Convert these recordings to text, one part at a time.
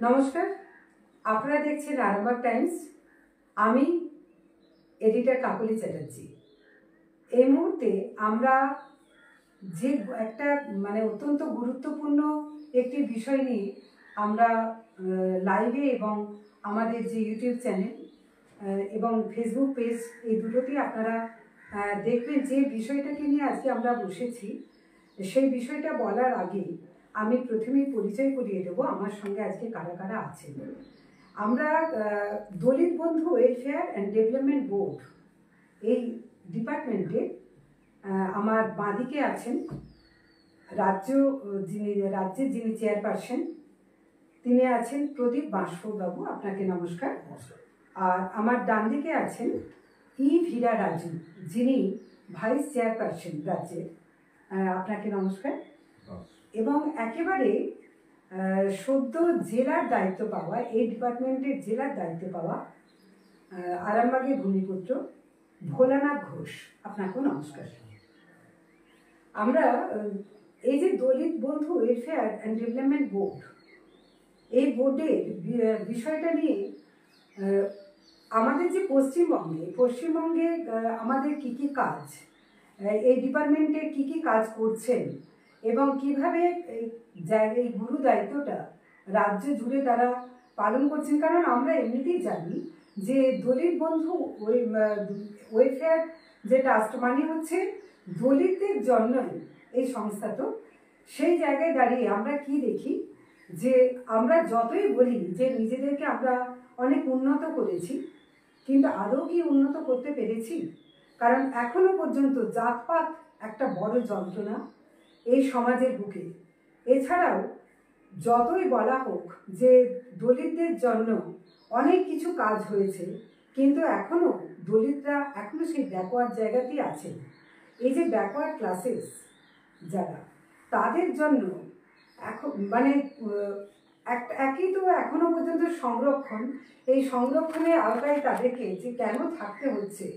নমস্কার, আপনারা দেখছেন আরামবাগ টাইমস। আমি এডিটর কাকলি চ্যাটার্জি। এই মুহূর্তে আমরা যে একটা অত্যন্ত গুরুত্বপূর্ণ একটি বিষয় নিয়ে আমরা লাইভে এবং আমাদের যে ইউটিউব চ্যানেল এবং ফেসবুক পেজ এই দুটোতেই আপনারা দেখবেন যে বিষয়টাকে নিয়ে আজকে আমরা বসেছি। সেই বিষয়টা বলার আগে আমি প্রথমেই পরিচয় করিয়ে দেবো আমার সঙ্গে আজকে কারা কারা আছেন। আমরা দলিত বন্ধু ওয়েলফেয়ার অ্যান্ড ডেভেলপমেন্ট বোর্ড এই ডিপার্টমেন্টে আমার বাঁদিকে আছেন রাজ্যের যিনি চেয়ারপারসন, তিনি আছেন প্রদীপ বাঁশফড়বাবু। আপনাকে নমস্কার। আর আমার ডান দিকে আছেন ভীরা রাজু, যিনি ভাইস চেয়ারপারসন রাজ্যের। আপনাকে নমস্কার। এবং একেবারে সদ্য জেলার দায়িত্ব পাওয়া, এই ডিপার্টমেন্টের জেলার দায়িত্ব পাওয়া আরামবাগের ভূমিপুত্র ভোলানাথ ঘোষ, আপনাকেও নমস্কার। আমরা এই যে দলিত বন্ধু ওয়েলফেয়ার অ্যান্ড ডেভেলপমেন্ট বোর্ড, এই বোর্ডের বিষয়টা নিয়ে আমাদের যে পশ্চিমবঙ্গে আমাদের কি কি কাজ, এই ডিপার্টমেন্টে কি কি কাজ করছেন এবং কিভাবে এই গুরু দায়িত্বটা রাজ্য জুড়ে তারা পালন করছেন। কারণ আমরা এমনিতেই জানি যে দলিত বন্ধু ওয়েলফেয়ার যে ট্রাস্ট মানে হচ্ছে দলিতদের জন্য এই সংস্থা। তো সেই জায়গায় দাঁড়িয়ে আমরা কি দেখি যে আমরা যতই বলি যে নিজেদেরকে আমরা অনেক উন্নত করেছি, কিন্তু আদৌ কি উন্নত করতে পেরেছি? কারণ এখনো পর্যন্ত জাতপাত একটা বড় যন্ত্রণা এই সমাজের বুকে। এছাড়াও যতই বলা হোক যে দলিতদের জন্য অনেক কিছু কাজ হয়েছে, কিন্তু এখনো দলিতরা এখনো সেই ব্যাকওয়ার্ড জায়গাতেই আছে। এই যে ব্যাকওয়ার্ড ক্লাসেস যারা, তাদের জন্য এখন একই তো এখনো পর্যন্ত সংরক্ষণ, এই সংরক্ষণের আওতায় তাদেরকে যে কেন থাকতে হচ্ছে,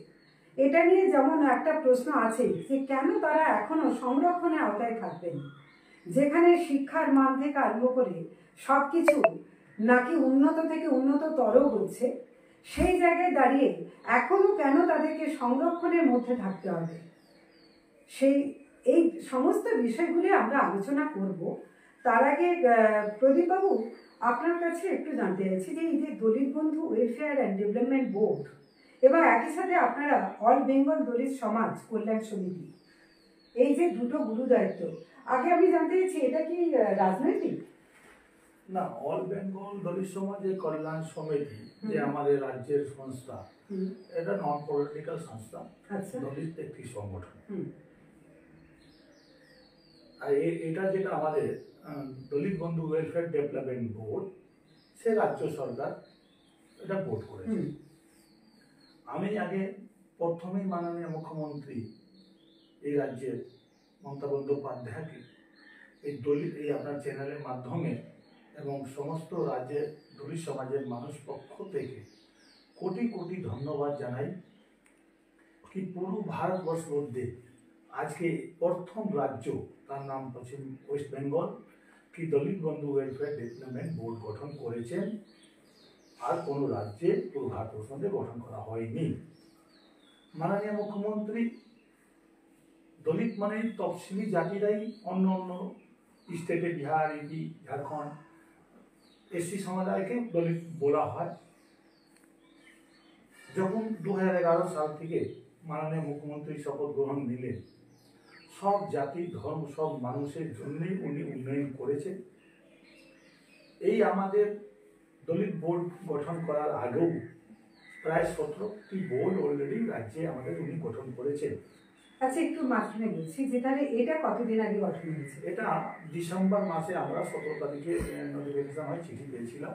এটা নিয়ে যেমন একটা প্রশ্ন আছে যে কেন তারা এখনো সংরক্ষণের আওতায় থাকবেন, যেখানে শিক্ষার মান থেকে আরম্ভ করে সব কিছু নাকি উন্নত থেকে উন্নততর হচ্ছে। সেই জায়গায় দাঁড়িয়ে এখনো কেন তাদেরকে সংরক্ষণের মধ্যে থাকতে হবে, এই সমস্ত বিষয়গুলি আমরা আলোচনা করব। তার আগে প্রদীপবাবু, আপনার কাছে একটু জানতে চাইছি যে এই যে দলিত বন্ধু ওয়েলফেয়ার অ্যান্ড ডেভেলপমেন্ট বোর্ড এবং একই সাথে আপনারা অল বেঙ্গল দলিত সমাজ কল্যাণ সমিতি, এই যে দুটো গুরু দায়িত্ব, আগে আমি জানতে চাইছি এটা কি রাজনৈতিক? না, অল বেঙ্গল দলিত সমাজের কল্যাণ সমিতি যে আমাদের রাজ্যের সংস্থা, এটা নন পলিটিক্যাল সংস্থা, দলিত একটি সংগঠন। আর এটা যেটা আমাদের দলিত বন্ধু ওয়েলফেয়ার ডেভেলপমেন্ট বোর্ড, সে রাজ্য সরকার এটা বোর্ড করেছে। আমি আগে প্রথমেই মাননীয় মুখ্যমন্ত্রী এই রাজ্যের মমতা বন্দ্যোপাধ্যায়কে এই আপনার চ্যানেলের মাধ্যমে এবং সমস্ত রাজ্যের দলিত সমাজের মানুষ পক্ষ থেকে কোটি কোটি ধন্যবাদ জানাই। কি পুরো ভারতবর্ষ মধ্যে আজকে প্রথম রাজ্য, তার নাম পশ্চিম ওয়েস্ট বেঙ্গল, কি দলিত বন্ধু ওয়েলফেয়ার ডেভেলপমেন্ট বোর্ড গঠন করেছেন। আর কোনো রাজ্যে পুরো ভারতবর্ষ মধ্যে গঠন করা হয়নি। মাননীয় মুখ্যমন্ত্রী দলিত মানে তফসিলি জাতিরাই অন্য স্টেটে, বিহার, ইউপি, ঝাড়খণ্ড, এসসি সম্প্রদায়কে দলিত বলা হয়। যখন 2011 সাল থেকে মাননীয় মুখ্যমন্ত্রী শপথ গ্রহণ নিলেন, সব জাতি ধর্ম সব মানুষের জন্যই উনি উন্নয়ন করেছেন। এই আমাদের দলিত বোর্ড গঠন করার আগেও প্রায় 17টি বোর্ড অলরেডি রাজ্যে আমাদের উনি গঠন করেছেন। আচ্ছা, একটু মাঝখানে বলছি যে তাহলে এটা কতদিন আগে গঠন হয়েছে? এটা ডিসেম্বর মাসে আমরা 17 তারিখে নোটিফিকেশন হয়, চিঠি পেয়েছিলাম।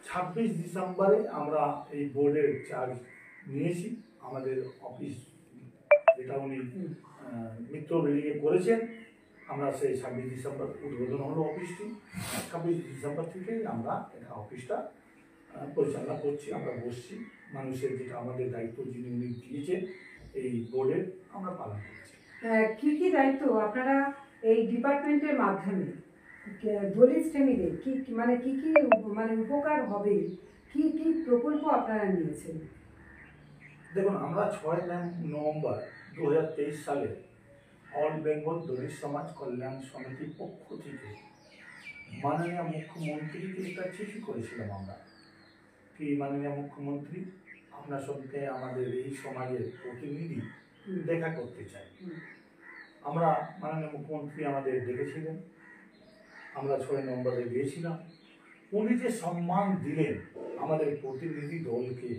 26 ডিসেম্বরে আমরা এই বোর্ডের চার্জ নিয়েছি। আমাদের অফিস যেটা উনি মিত্র বিল্ডিংয়ে করেছেন, আমরা সেই 26 ডিসেম্বর উদ্বোধন হলো অফিসটি। 26 ডিসেম্বর থেকে আমরা এটা অফিসটা পরিচালনা করছি। আমরা বসছি, মানুষের যেটা আমাদের দায়িত্ব যিনি উনি দিয়েছেন এই বোর্ডের, আমরা পালন করছি। কি কি দায়িত্ব আপনারা এই ডিপার্টমেন্টের মাধ্যমে দলিত শ্রেণীদের মানে কি মানে উপকার হবে, কি কি প্রকল্প আপনারা নিয়েছেন? দেখুন, আমরা 6 নভেম্বর 2023 সালে অল বেঙ্গল দলিত সমাজ কল্যাণ সমিতির পক্ষ থেকে মাননীয় মুখ্যমন্ত্রীকে একটা চিঠি করেছিলাম আমরা, কি মাননীয় মুখ্যমন্ত্রী, আপনার সঙ্গে আমাদের এই সমাজের প্রতিনিধি দেখা করতে চাই। আমরা মাননীয় মুখ্যমন্ত্রী আমাদের ডেকেছিলেন, আমরা 6 নভেম্বরে গিয়েছিলাম। উনি যে সম্মান দিলেন আমাদের প্রতিনিধি দলকে,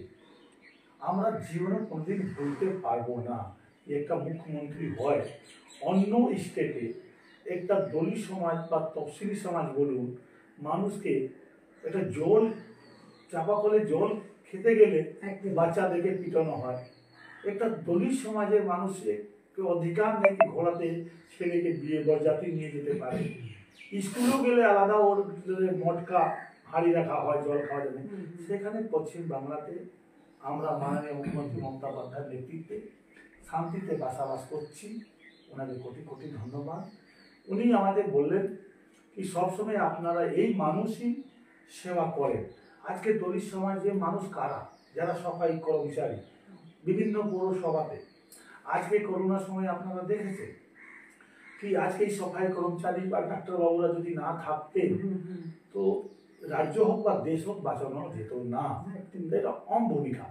আমরা জীবনে কোনোদিন ভুলতে পারবো না। একটা মুখ্যমন্ত্রী হয় অন্য স্টেটে একটা দলিত সমাজ বা তফসিলি সমাজ বলুন, মানুষকে একটা জল চাপা কলে জল খেতে গেলে বাচ্চাদেরকে পিটানো হয়। একটা দলিত সমাজের মানুষের অধিকার নেই ঘোড়াতে ছেলেকে বিয়ে বরযাত্রী নিয়ে যেতে পারে। স্কুলেও গেলে আলাদা ওর মটকা হাঁড়ি রাখা হয় জল খাওয়ার জন্য। সেখানে পশ্চিম বাংলাতে আমরা মাননীয় মুখ্যমন্ত্রী মমতা বন্দ্যোপাধ্যায়ের নেতৃত্বে শান্তিতে বাসাবাস করছি। ওনাকে কোটি কোটি ধন্যবাদ। উনি আমাদের বললেন কি সবসময় আপনারা এই মানুষই সেবা করেন। আজকে দলিত সমাজের মানুষ কারা? যারা সাফাই কর্মচারী বিভিন্ন পৌরসভাতে। আজকে করোনার সময় আপনারা দেখেছেন কি আজকে এই সাফাই কর্মচারী বা ডাক্তারবাবুরা যদি না থাকতেন তো রাজ্য হোক বা দেশ হোক বাঁচানো যেত না। এটা কম ভূমিকা।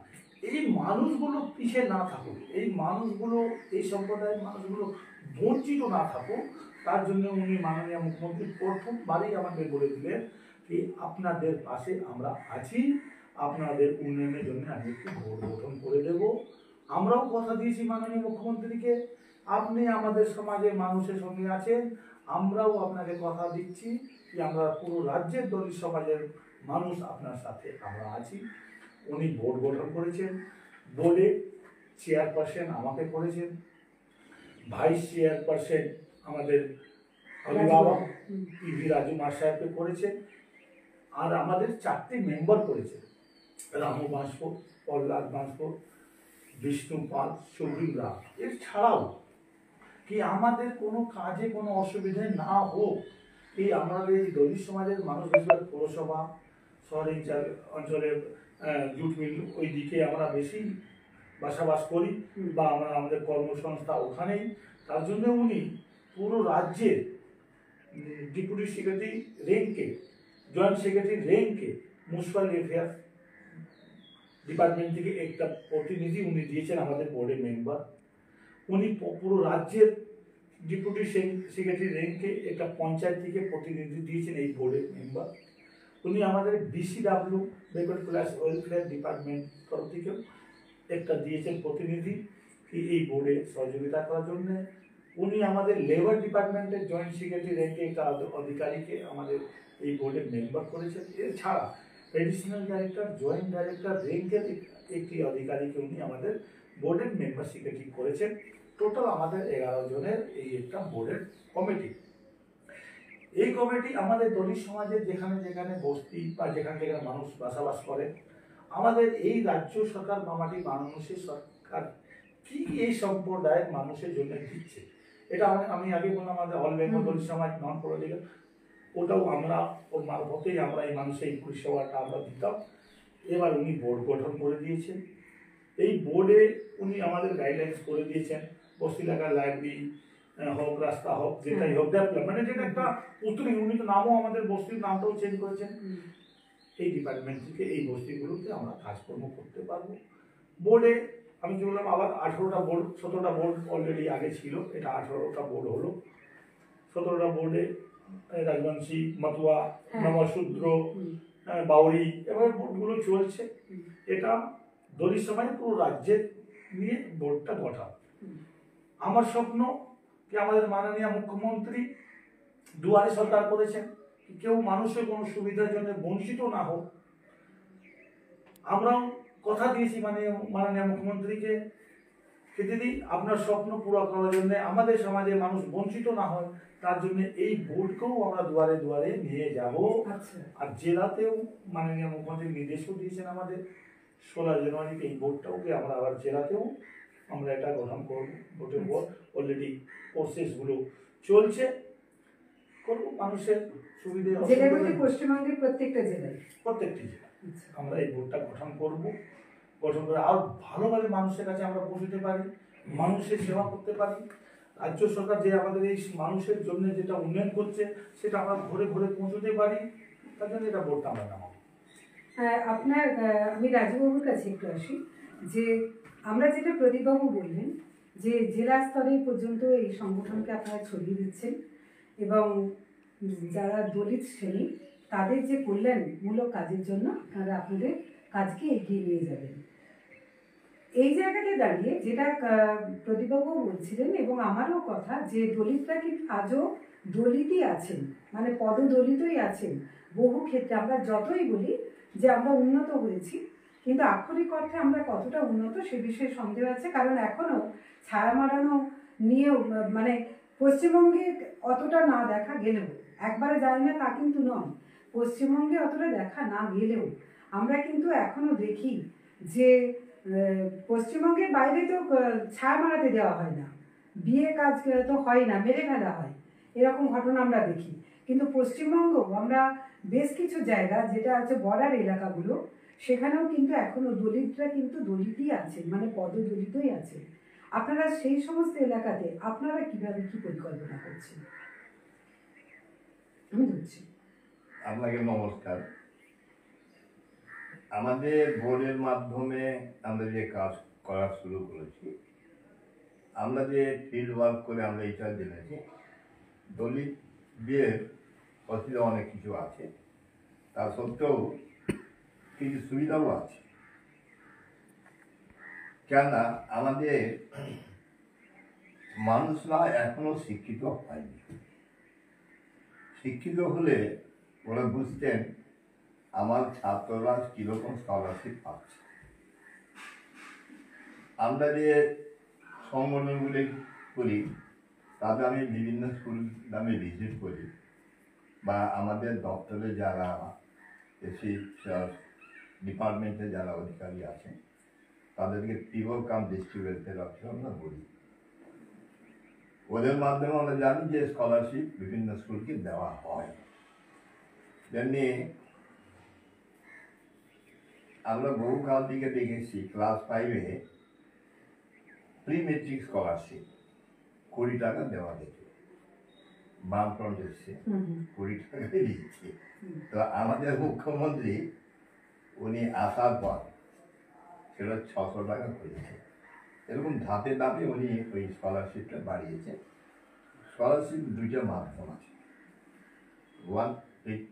এই মানুষগুলো পিছিয়ে না থাকুক, এই মানুষগুলো, এই সম্প্রদায়ের মানুষগুলো বঞ্চিত না থাকুক, তার জন্য উনি মাননীয় মুখ্যমন্ত্রী প্রথমবারই আমাদের বলে দিলেন কি আপনাদের পাশে আমরা আছি, আপনাদের উন্নয়নের জন্য আমি একটি বোর্ড গঠন করে দেব। আমরাও কথা দিয়েছি মাননীয় মুখ্যমন্ত্রীকে, আপনি আমাদের সমাজের মানুষের সঙ্গে আছেন, আমরাও আপনাকে কথা দিচ্ছি যে আমরা পুরো রাজ্যের দলিত সমাজের মানুষ আপনার সাথে আমরা আছি। উনি বোর্ড গঠন করেছেন, বোর্ডে চেয়ারপারসন আমাকে করেছেন, ভাইস চেয়ারপারসন আমাদের অভিভাবক পিভি রাজু মা সাহেবকে করেছেন, আর আমাদের 4টি মেম্বার করেছেন, রামু বাঁশকো, প্রহ্লাদ বাঁশকো, বিষ্ণু পাল, সুবীর রাম। এছাড়াও কি আমাদের কোনো কাজে কোনো অসুবিধা না হোক, এই আমাদের এই দলিত সমাজের মানুষ বেশিরভাগ পৌরসভা শহরে অঞ্চলের জুট মিল ওই দিকে আমরা বেশি বাসাবাস করি বা আমরা আমাদের কর্মসংস্থা ওখানেই। তার জন্য উনি পুরো রাজ্যের ডেপুটি সেক্রেটারি র্যাঙ্কে, জয়েন্ট সেক্রেটারি র্যাঙ্কে মিউনিসিপ্যাল অ্যাফেয়ার ডিপার্টমেন্ট থেকে একটা প্রতিনিধি উনি দিয়েছেন আমাদের বোর্ডের মেম্বার। উনি পুরো রাজ্যের ডেপুটি সেক্রেটারি র্যাঙ্কে একটা পঞ্চায়েত থেকে প্রতিনিধি দিয়েছেন এই বোর্ডের মেম্বার। উনি আমাদের BCW backward class welfare department তরফ থেকেও একটা দিয়েছেন প্রতিনিধি এই বোর্ডে সহযোগিতা করার জন্য। উনি আমাদের লেবার ডিপার্টমেন্টের জয়েন্ট সেক্রেটারি র্যাঙ্কে একটা অধিকারীকে আমাদের এই বোর্ডের মেম্বার করেছেন। এছাড়া এডিশনাল ডাইরেক্টর, জয়েন্ট ডাইরেক্টর র্যাঙ্কের একটি অধিকারীকে উনি আমাদের বোর্ডের মেম্বার সেক্রেটারি করেছেন। টোটাল আমাদের 11 জনের এই একটা বোর্ডের কমিটি। এই কমিটি আমাদের দলিত সমাজের যেখানে যেখানে বস্তি বা যেখানে যেখানে মানুষ বাসাবাস করে, আমাদের এই রাজ্য সরকার বা মাটি মানুষের সরকার কি এই সম্প্রদায়ের মানুষের জন্য দিচ্ছে, এটা আমি আগে বললাম আমাদের অল বেঙ্গল দলিত সমাজ নন পলিটিক্যাল, ওটাও আমরা ওর মারফতেই আমরা এই মানুষের এই পরিষেবাটা আমরা দিতাম। এবার উনি বোর্ড গঠন করে দিয়েছেন। এই বোর্ডে উনি আমাদের গাইডলাইন্স করে দিয়েছেন, বস্তি এলাকার লাইব্রেরি হোক, রাস্তা হোক, যেটাই হোক, ডেভেলপমেন্ট যেটা একটা উত্তরী। উনি তো নামও আমাদের বস্তির নামটাও চেঞ্জ করেছেন। এই ডিপার্টমেন্ট থেকে এই বস্তিগুলোতে আমরা কাজকর্ম করতে পারবো। বোর্ডে আমি কি বললাম আবার 18টা বোর্ড, 17টা বোর্ড অলরেডি আগে ছিল, এটা 18টা বোর্ড হলো। 17টা বোর্ডে রাজবংশী, মতুয়া, নমশূদ্র, বাউরি এবার বোর্ডগুলো চলছে। এটা দলিত সমাজ পুরো রাজ্যের নিয়ে বোর্ডটা গঠন। আমার স্বপ্ন কি আমাদের মাননীয় মুখ্যমন্ত্রী দুয়ারে সরকার করেছেন, কেউ মানুষের কোনো সুবিধার জন্য বঞ্চিত না হোক। আমরাও কথা দিয়েছি মাননীয় মুখ্যমন্ত্রীকে কি দিদি আপনার স্বপ্ন পুরো করার জন্য আমাদের সমাজে মানুষ বঞ্চিত না হয়, তার জন্য এই বোর্ডকেও আমরা দুয়ারে দুয়ারে নিয়ে যাব। আর জেলাতেও মাননীয় মুখ্যমন্ত্রী নির্দেশও দিয়েছেন আমাদের 16 জানুয়ারিতে এই বোর্ডটাকে আমরা আবার জেলাতেও আমরা এটা গঠন করব। বোর্ডের অলরেডি প্রসেসগুলো চলছে। করবো মানুষের সুবিধে জেলার মধ্যে পশ্চিমবঙ্গের প্রত্যেকটা জেলায় প্রত্যেকটি জেলা আচ্ছা। আমরা এই বোর্ডটা গঠন করব, গঠন করে আরো ভালোভাবে মানুষের কাছে আমরা পৌঁছতে পারি, মানুষের সেবা করতে পারি। রাজ্য সরকার যে আমাদের এই মানুষের জন্য যেটা উন্নয়ন করছে সেটা আমরা ঘরে ঘরে পৌঁছতে পারি, তার জন্য এটা বোর্ডটা আমরা নামাবো। আপনার আমি রাজুবাবুর কাছে একটু আসি, যে আমরা যেটা প্রদীপবাবু বললেন যে জেলা স্তরে পর্যন্ত এই সংগঠনকে আপনারা ছড়িয়ে দিচ্ছেন এবং যারা দলিত শ্রেণী তাদের যে কল্যাণমূলক কাজের জন্য আপনারা আপনাদের কাজকে এগিয়ে নিয়ে যাবেন। এই জায়গাতে দাঁড়িয়ে যেটা প্রদীপবাবু বলছিলেন এবং আমারও কথা যে দলিতরা কিন্তু আজও দলিতই আছেন, মানে পদদলিতই আছেন। বহু ক্ষেত্রে আমরা যতই বলি যে আমরা উন্নত হয়েছি, কিন্তু আক্ষরিক অর্থে আমরা কতটা উন্নত সে বিষয়ে সন্দেহ আছে। কারণ এখনও ছায়া মারানো নিয়েও মানে পশ্চিমবঙ্গে অতটা না দেখা গেলেও, একবারে যায় না তা কিন্তু নয়, পশ্চিমবঙ্গে অতটা দেখা না গেলেও আমরা কিন্তু এখনও দেখি যে পশ্চিমবঙ্গের বাইরে তো ছায়া মারাতে দেওয়া হয় না, বিয়ে কাজ তো হয় না, মেরে ফেলা হয়, এরকম ঘটনা আমরা দেখি। কিন্তু পশ্চিমবঙ্গ আমরা বেশ কিছু জায়গা যেটা আছে বর্ডার এলাকাগুলো, সেখানেও কিন্তু এখনো দলিতরা কিন্তু দলিতই আছেন, মানে পদদলিতই আছে। আপনারা সেই সমস্ত এলাকাতে আপনারা কিভাবে কি পরিকল্পনা করছেন? আমি ধরছি। আপনাকে নমস্কার। আমাদের বোর্ডের মাধ্যমে আমরা যে কাজ করা শুরু করেছি, আমরা যে ফিল্ড ওয়ার্ক করে আমরা এটা জেনেছি দলিত বিয়ের অসুবিধা অনেক কিছু আছে, তা সত্ত্বেও কিছু সুবিধাও আছে। কেননা আমাদের মানুষরা এখনো শিক্ষিত হয়নি। শিক্ষিত হলে ওরা বুঝতেন আমার ছাত্ররা কীরকম স্কলারশিপ পাচ্ছে। আমরা যে সংগঠনগুলি করি তাতে আমি বিভিন্ন স্কুল আমি ভিজিট করি, বা আমাদের দপ্তরে যারা এসি ডিপার্টমেন্টে যারা অধিকারী আছেন তাদেরকে পিও কাম ডিস্ট্রিক্ট ওয়েলফেয়ার অফিসার আমরা বলি। ওদের মাধ্যমে আমরা জানি যে স্কলারশিপ বিভিন্ন স্কুলকে দেওয়া হয়। তেমনি আমরা বহুকাল থেকে দেখেছি ক্লাস 5-এ প্রি মেট্রিক স্কলারশিপ 20 টাকা দেওয়া যেত, বামফ্রন্ট এসছে 20 টাকা দিচ্ছে। তো আমাদের মুখ্যমন্ত্রী উনি আসার পর সেটা 600 টাকা করেছে। এরকম ধাপে ধাপে উনি ওই স্কলারশিপটা বাড়িয়েছে। স্কলারশিপ দুইটা মাধ্যম আছে, ওয়ান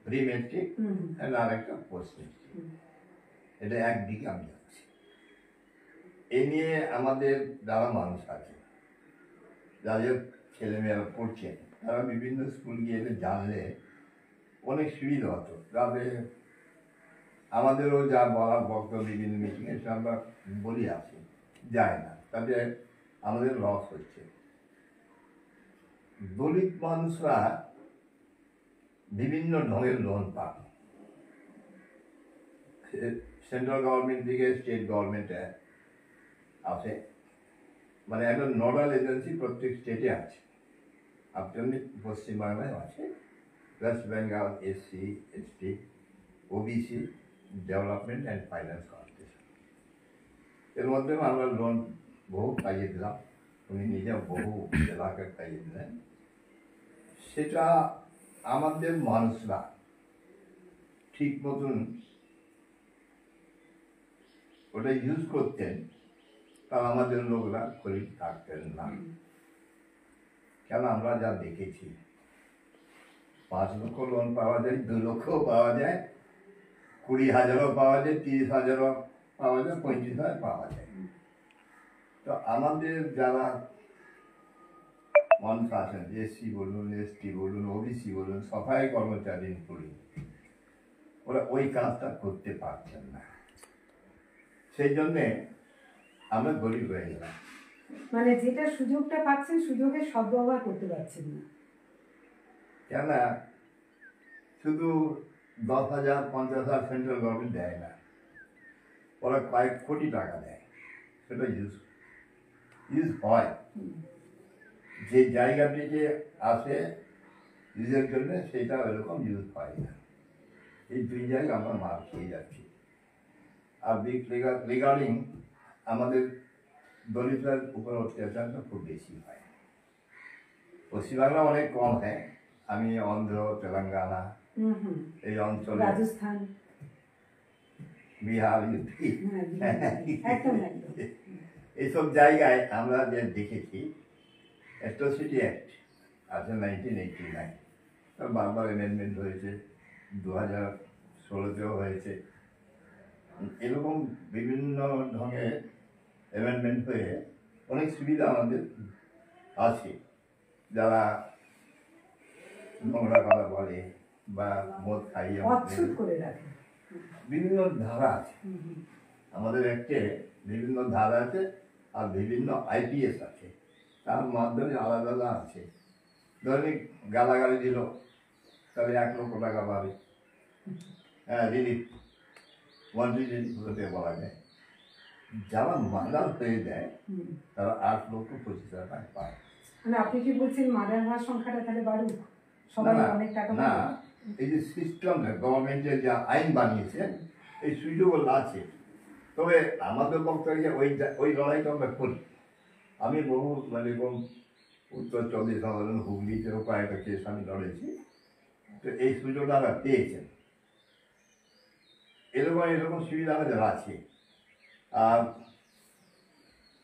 প্রি মেট্রিক আর একটা পোস্ট মেট্রিক। এটা একদিকে আমি যাচ্ছি। এ নিয়ে আমাদের যারা মানুষ আছে, যাদের ছেলেমেয়েরা পড়ছেন, তারা বিভিন্ন স্কুল গিয়ে জানলে অনেক সুবিধা হতো। যাতে আমাদেরও যা বলার বক্তব্য বিভিন্ন মিটিংয়ে সে আমরা বলি আছি, যায় না, তাতে আমাদের লস হচ্ছে। দলিত মানুষরা বিভিন্ন ঢঙের লোন পান, সেন্ট্রাল গভর্নমেন্ট থেকে স্টেট গভর্নমেন্টে আছে, মানে একটা নোডাল এজেন্সি প্রত্যেক স্টেটে আছে। আপনি পশ্চিমবাংলায় আছে West Bengal SC ST OBC development and finance corporation. এর মধ্যে আমরা লোন বহু পাইয়ে দিলাম, উনি নিজে বহু এলাকায় পাইয়ে দিলেন। সেটা আমাদের মানুষরা ঠিক মতন ওটা ইউজ করতেন, তা আমাদের লোকরা খরিদ থাকতেন না। কেন আমরা যা দেখেছি 5 লক্ষ লোন পাওয়া যায়, 2 লক্ষও পাওয়া যায়, 20,000ও পাওয়া যায়, 30,000ও পাওয়া যায়, 35,000 পাওয়া যায়। তো আমাদের যারা মানুষ আছেন, এসসি বলুন, এসটি বলুন, ওবিসি বলুন, সফাই কর্মচারী করি, ওরা ওই কাজটা করতে পারছেন না। সেই জন্যে আমরা গরিব হয়ে গেলাম। মানে যেটা সুযোগটা পাচ্ছেন সুযোগের সদ্ব্যবহার করতে পারছেন না। কেন শুধু 10,000 50,000 সেন্ট্রাল গভর্নমেন্ট দেয় না, ওরা কয়েক কোটি টাকা দেয়, সেটা ইউজ হয়। যে জায়গাটিতে আসে ইউজের জন্য সেটা ওইরকম ইউজ হয় না। এই দুই জায়গায় আমরা মার খেয়ে যাচ্ছি। আর রিগার্ডিং আমাদের দলিতদের উপর অত্যাচারটা খুব বেশি হয়। পশ্চিমবাংলা অনেক কম হয়। আমি অন্ধ্র, তেলেঙ্গানা এই অঞ্চলে, রাজস্থান, বিহার, একদম একদম এইসব জায়গায় আমরা যে দেখেছি অ্যাট্রোসিটি অ্যাক্ট আছে 1989, বারবার অ্যামেন্ডমেন্ট হয়েছে, 2016তেও হয়েছে। এরকম বিভিন্ন ধরনের অ্যামেন্ডমেন্ট হয়ে অনেক সুবিধা আমাদের আছে। যারা নোংরা কথা বলে বা মদ খাইয়ে অচ্ছুত করে রাখে, বিভিন্ন ধারা আছে আমাদের একটা, বিভিন্ন ধারা আছে আর বিভিন্ন আইপিএস আছে, তার মাধ্যমে আলাদা আলাদা আছে। ধরেন গালাগালি দিল তাহলে 1 লক্ষ টাকা পাবে, হ্যাঁ রিলিফ, মন্ত্রী রিলিফ হতে বলা যায়। যারা মার্ডার হয়ে দেয় তারা 8,25,000 টাকা পায়। মানে আপনি কি বলছেন মার্ডার হওয়ার সংখ্যাটা তাহলে বাড়ুক, সবাই অনেক টাকা না, পাবে? এই যে সিস্টেমটা গভর্নমেন্টের যা আইন বানিয়েছে এই সুযোগ আছে। তবে আমাদের বক্তব্য ওই লড়াইটা আমরা করি। আমি বহু মানে উত্তর 24 পরগনা, হুগলিতেও কয়েকটা কেস আমি লড়েছি। তো এই সুযোগটা আমরা পেয়েছেন। এরকম সুবিধা আমাদের আছে। আর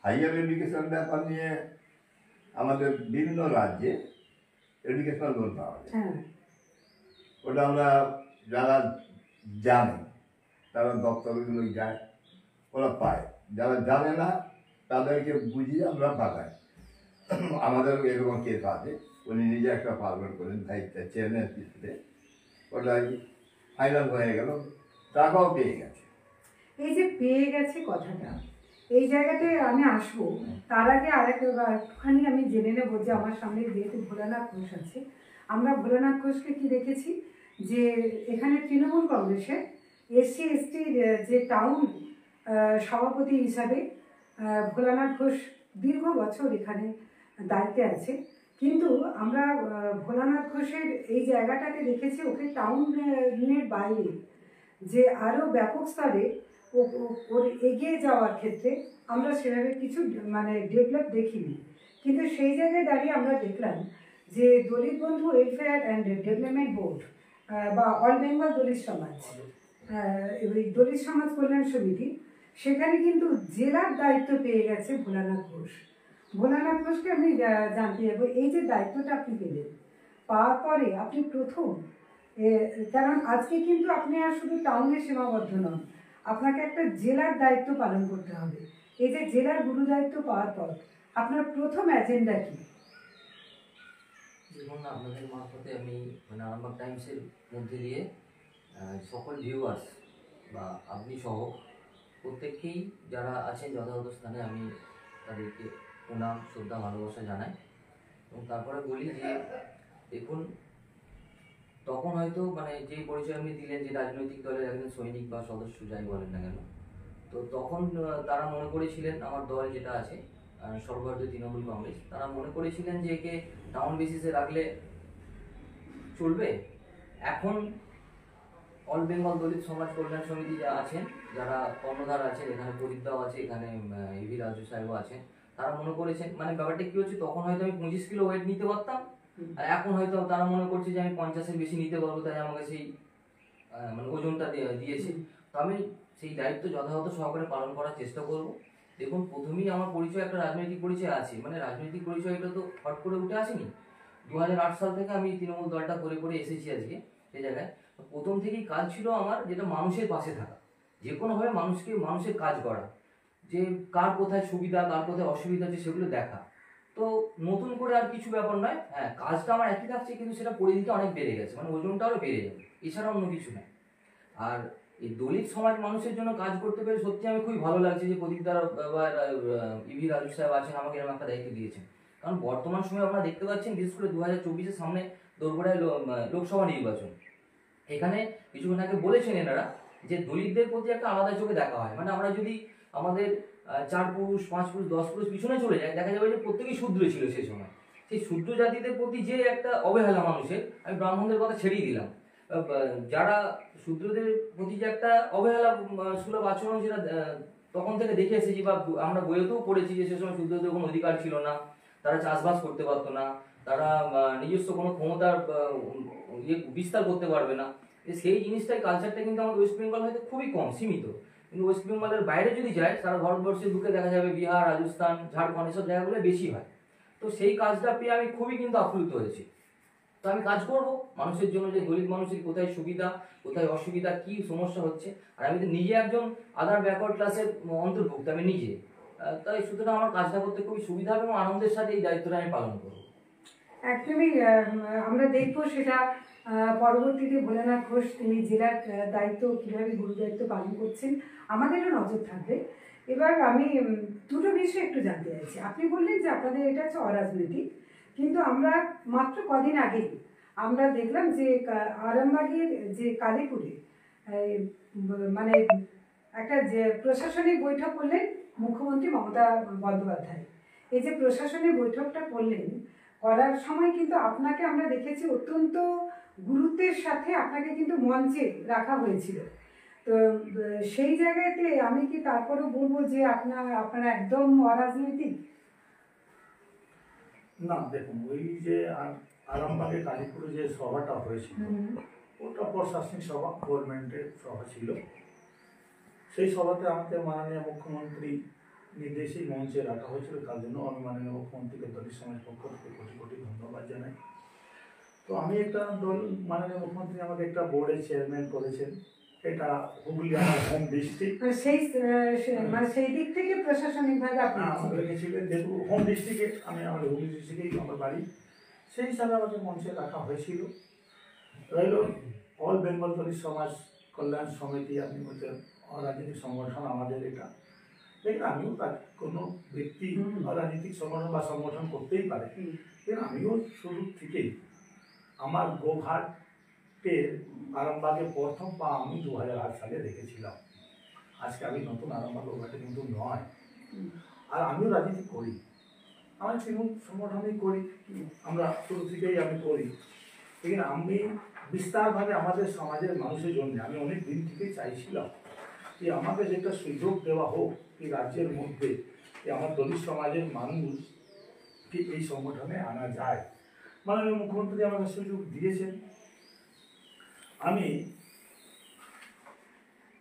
হাইয়ার এডুকেশন ব্যাপার নিয়ে আমাদের বিভিন্ন রাজ্যে এডুকেশনাল লোন পাওয়া যায়। ওটা আমরা যারা জানে তারা দপ্তরগুলো যায়, ওরা পায়। যারা জানে না তাদেরকে বুঝিয়ে আমরা পাঠাই। আমাদের এরকম কেস আছে, উনি নিজে একটা পারবেন করেন দায়িত্ব চেয়ারম্যান হিসেবে, ওটা ফাইনাল হয়ে গেল, টাকাও পেয়ে গেছে। এই যে পেয়ে গেছে কথাটা, এই জায়গাটায় আমি আসবো, তার আগে একটুখানি আমি জেনে নেবো যে আমার সামনে যেহেতু ভোলানাথ ঘোষ আছে, আমরা ভোলানাথ ঘোষকে কি দেখেছি যে এখানে তৃণমূল কংগ্রেসের SC ST যে টাউন সভাপতি হিসাবে ভোলানাথ ঘোষ দীর্ঘ বছর এখানে দায়িত্বে আছে। কিন্তু আমরা ভোলানাথ ঘোষের এই জায়গাটাকে দেখেছি ওকে টাউনের বাইরে যে আরও ব্যাপক স্তরে ওর এগিয়ে যাওয়ার ক্ষেত্রে আমরা সেভাবে কিছু মানে ডেভেলপ দেখিনি। কিন্তু সেই জায়গায় দাঁড়িয়ে আমরা দেখলাম যে দলিত বন্ধু ওয়েলফেয়ার অ্যান্ড ডেভেলপমেন্ট বোর্ড বা অল বেঙ্গল দলিত সমাজ, ওই দলিত সমাজ কল্যাণ সমিতি, সেখানে কিন্তু জেলার দায়িত্ব পেয়ে গেছে ভোলানাথ ঘোষ। ভোলানাথ ঘোষকে আমি জানতে যাবো, এই যে দায়িত্বটা আপনি পেলেন, পাওয়ার পরে আপনি প্রথম, কারণ আজকে কিন্তু আপনি আর শুধু টাউনে সীমাবদ্ধ নন, আপনাকে একটা জেলার দায়িত্ব পালন করতে হবে। এই যে জেলার গুরু দায়িত্ব পাওয়ার পর আপনার প্রথম এজেন্ডা কি? যেমন আপনাদের মারফতে আমি মানে আরামবাগ টাইমসের মধ্যে দিয়ে সকল ভিউয়ার্স বা আপনি সহ প্রত্যেককেই যারা আছেন যথাযথ স্থানে আমি তাদেরকে প্রণাম, শ্রদ্ধা, ভালোবাসা জানাই। এবং তারপরে বলি যে দেখুন, তখন হয়তো মানে যে পরিচয় আপনি দিলেন যে রাজনৈতিক দলের একজন সৈনিক বা সদস্য যাই বলেন না কেন, তো তখন তারা মনে করেছিলেন, আমার দল যেটা আছে সর্বভারতীয় তৃণমূল কংগ্রেস, তারা মনে করেছিলেন যে একে টাউন বেসিসে রাখলে চলবে। এখন অল বেঙ্গল দলিত সমাজ কল্যাণ সমিতি যা আছেন, যারা কর্ণধার আছেন, এখানে প্রদীপদাও আছে, এখানে ইভি রাজু সাহেবও আছেন, তারা মনে করেছেন মানে ব্যাপারটা কি হচ্ছে, তখন হয়তো আমি 25 কিলো ওয়েট নিতে পারতাম, আর এখন হয়তো তারা মনে করছে যে আমি 50-এর বেশি নিতে পারবো, তাই আমাকে সেই মানে ওজনটা দিয়েছে। তো আমি সেই দায়িত্ব যথাযথ সহকারে পালন করার চেষ্টা করব। দেখুন, প্রথমেই আমার পরিচয় একটা রাজনৈতিক পরিচয় আছে, মানে রাজনৈতিক পরিচয়টা তো হট করে উঠে আসেনি। 2008 সাল থেকে আমি তৃণমূল দলটা করে করে এসেছি আজকে সেই জায়গায়। প্রথম থেকেই কাজ ছিল আমার যেটা মানুষের পাশে থাকা, যে কোনোভাবে মানুষের কাজ করা, যে কার কোথায় সুবিধা কার কোথায় অসুবিধা আছে সেগুলো দেখা। তো নতুন করে আর কিছু ব্যাপার নয়, হ্যাঁ কাজটা আমার একই থাকছে, কিন্তু সেটা পরিধিটা অনেক বেড়ে গেছে, মানে ওজনটা আরও বেড়ে যাবে, এছাড়া অন্য কিছু নয়। আর এই দলিত সমাজ মানুষের জন্য কাজ করতে পেরে সত্যি আমি খুবই ভালো লাগছে যে প্রদীপ দ্বারা বা ইভি রাজু সাহেব আছেন, আমাকে এরকম একটা দায়িত্ব দিয়েছেন। কারণ বর্তমান সময়ে আপনারা দেখতে পাচ্ছেন, বিশেষ করে 2024-এর সামনে দোরগোড়ায় লোকসভা নির্বাচন, এখানে কিছুক্ষণ আগে বলেছেন এনারা যে দলিতদের প্রতি একটা আলাদা চোখে দেখা হয়। মানে আমরা যদি আমাদের 4 পুরুষ 5 পুরুষ 10 পুরুষ পিছনে চলে যায়, দেখা যাবে যে প্রত্যেকেই শূদ্র ছিল সেই সময়, সেই শূদ্র জাতিদের প্রতি যে একটা অবহেলা মানুষের, আমি ব্রাহ্মণদের কথা ছেড়েই দিলাম, যারা শূদ্রদের প্রতি যে একটা অবহেলা সুলভ আচরণ, যেটা তখন থেকে দেখে এসেছি বা আমরা বইয়েতেও পড়েছি যে সে সময় শূদ্রদের কোনো অধিকার ছিল না, তারা চাষবাস করতে পারতো না, তারা নিজস্ব কোনো ক্ষমতার বিস্তার করতে পারবে না। সেই জিনিসটাই, কালচারটা কিন্তু আমাদের ওয়েস্ট বেঙ্গল হয়তো খুবই কম, সীমিত। কিন্তু ওয়েস্ট বেঙ্গলের বাইরে যদি যায়, সারা ভারতবর্ষে ঢুকে দেখা যাবে বিহার, রাজস্থান, ঝাড়খণ্ড এসব জায়গাগুলো বেশি হয়। তো সেই কাজটা পেয়ে আমি খুবই কিন্তু আপ্লুত হয়েছি। তো আমি কাজ করব মানুষের জন্য, যে দলিত মানুষের কোথায় সুবিধা, কোথায় অসুবিধা, কি সমস্যা হচ্ছে। আর আমি তো নিজে একজন আদার ব্যাকওয়ার্ড ক্লাসের অন্তর্ভুক্ত, আমি নিজে, তাই সুতরাং আমার কাজটা করতে খুবই সুবিধা হবে এবং আনন্দের সাথে এই দায়িত্বটা আমি পালন করব। একদমই আমরা দেখবো সেটা পরবর্তীতে। ভোলানাথ ঘোষ তিনি জেলার দায়িত্ব, কীভাবে গুরু দায়িত্ব পালন করছেন, আমাদেরও নজর থাকবে। এবার আমি দুটো বিষয় একটু জানতে চাইছি। আপনি বললেন যে আপনাদের এটা হচ্ছে অরাজনৈতিক, কিন্তু আমরা মাত্র কদিন আগে আমরা দেখলাম যে আরামবাগের যে কালীপুরে মানে একটা যে প্রশাসনিক বৈঠক করলেন মুখ্যমন্ত্রী মমতা বন্দ্যোপাধ্যায়। এই যে প্রশাসনিক বৈঠকটা করলেন, করার সময় কিন্তু আপনাকে আমরা দেখেছি অত্যন্ত গুরুত্বের সাথে আপনাকে কিন্তু মঞ্চে রাখা হয়েছিল। তো সেই জায়গাতে আমি কি তারপরেও বলবো যে আপনারা একদম অরাজনৈতিক? না, দেখুন, ওই যে আরামবাগে কালীপুরে যে সভাটা হয়েছিল, ওটা প্রশাসনিক সভা, গভর্নমেন্টের সভা ছিল। সেই সভাতে আমাকে মাননীয় মুখ্যমন্ত্রী নির্দেশেই মঞ্চে রাখা হয়েছিল। তার জন্য আমি মাননীয় মুখ্যমন্ত্রীকে দলিত সমাজ পক্ষ থেকে কোটি কোটি ধন্যবাদ জানাই। তো আমি একটা মাননীয় মুখ্যমন্ত্রী আমাকে একটা বোর্ডের চেয়ারম্যান করেছেন, এটা হুগলি আমার হোম ডিস্ট্রিক্ট। সেই দিক থেকে প্রশাসনিকভাবে আপনি রেখেছিলেন, যেহেতু হোম ডিস্ট্রিক্টে, আমি আমার হুগলি ডিস্ট্রিক্টেই আমার বাড়ি, সেই হিসাবে আমাকে মঞ্চে রাখা হয়েছিল। রইল অল বেঙ্গল দলিত সমাজ কল্যাণ সমিতি, আপনি বলছেন অরাজনৈতিক সংগঠন আমাদের এটা। দেখুন, আমিও কোনো ব্যক্তি অরাজনৈতিক সংগঠন বা সংগঠন করতেই পারে, কিন্তু আমিও শুরু থেকেই আমার গোঘাটের আরামবাগে প্রথম পা আমি 2008 সালে রেখেছিলাম। আজকে আমি নতুন আরামবাগ গোঘাটে কিন্তু নয়। আর আমিও রাজনীতি করি, আমার তৃণমূল সংগঠনই করি, আমরা শুরু থেকেই আমি করি। लेकिन আমি বিস্তারভাবে আমাদের সমাজের মানুষের জন্য আমি অনেক দিন থেকে চাইছিলাম যে আমাকে যেটা সুযোগ দেওয়া হোক এই রাজ্যের মধ্যে, যে আমার দলিত সমাজের মানুষকে এই সংগঠনে আনা যায়। মাননীয় মুখ্যমন্ত্রী আমাকে সুযোগ দিয়েছেন। আমি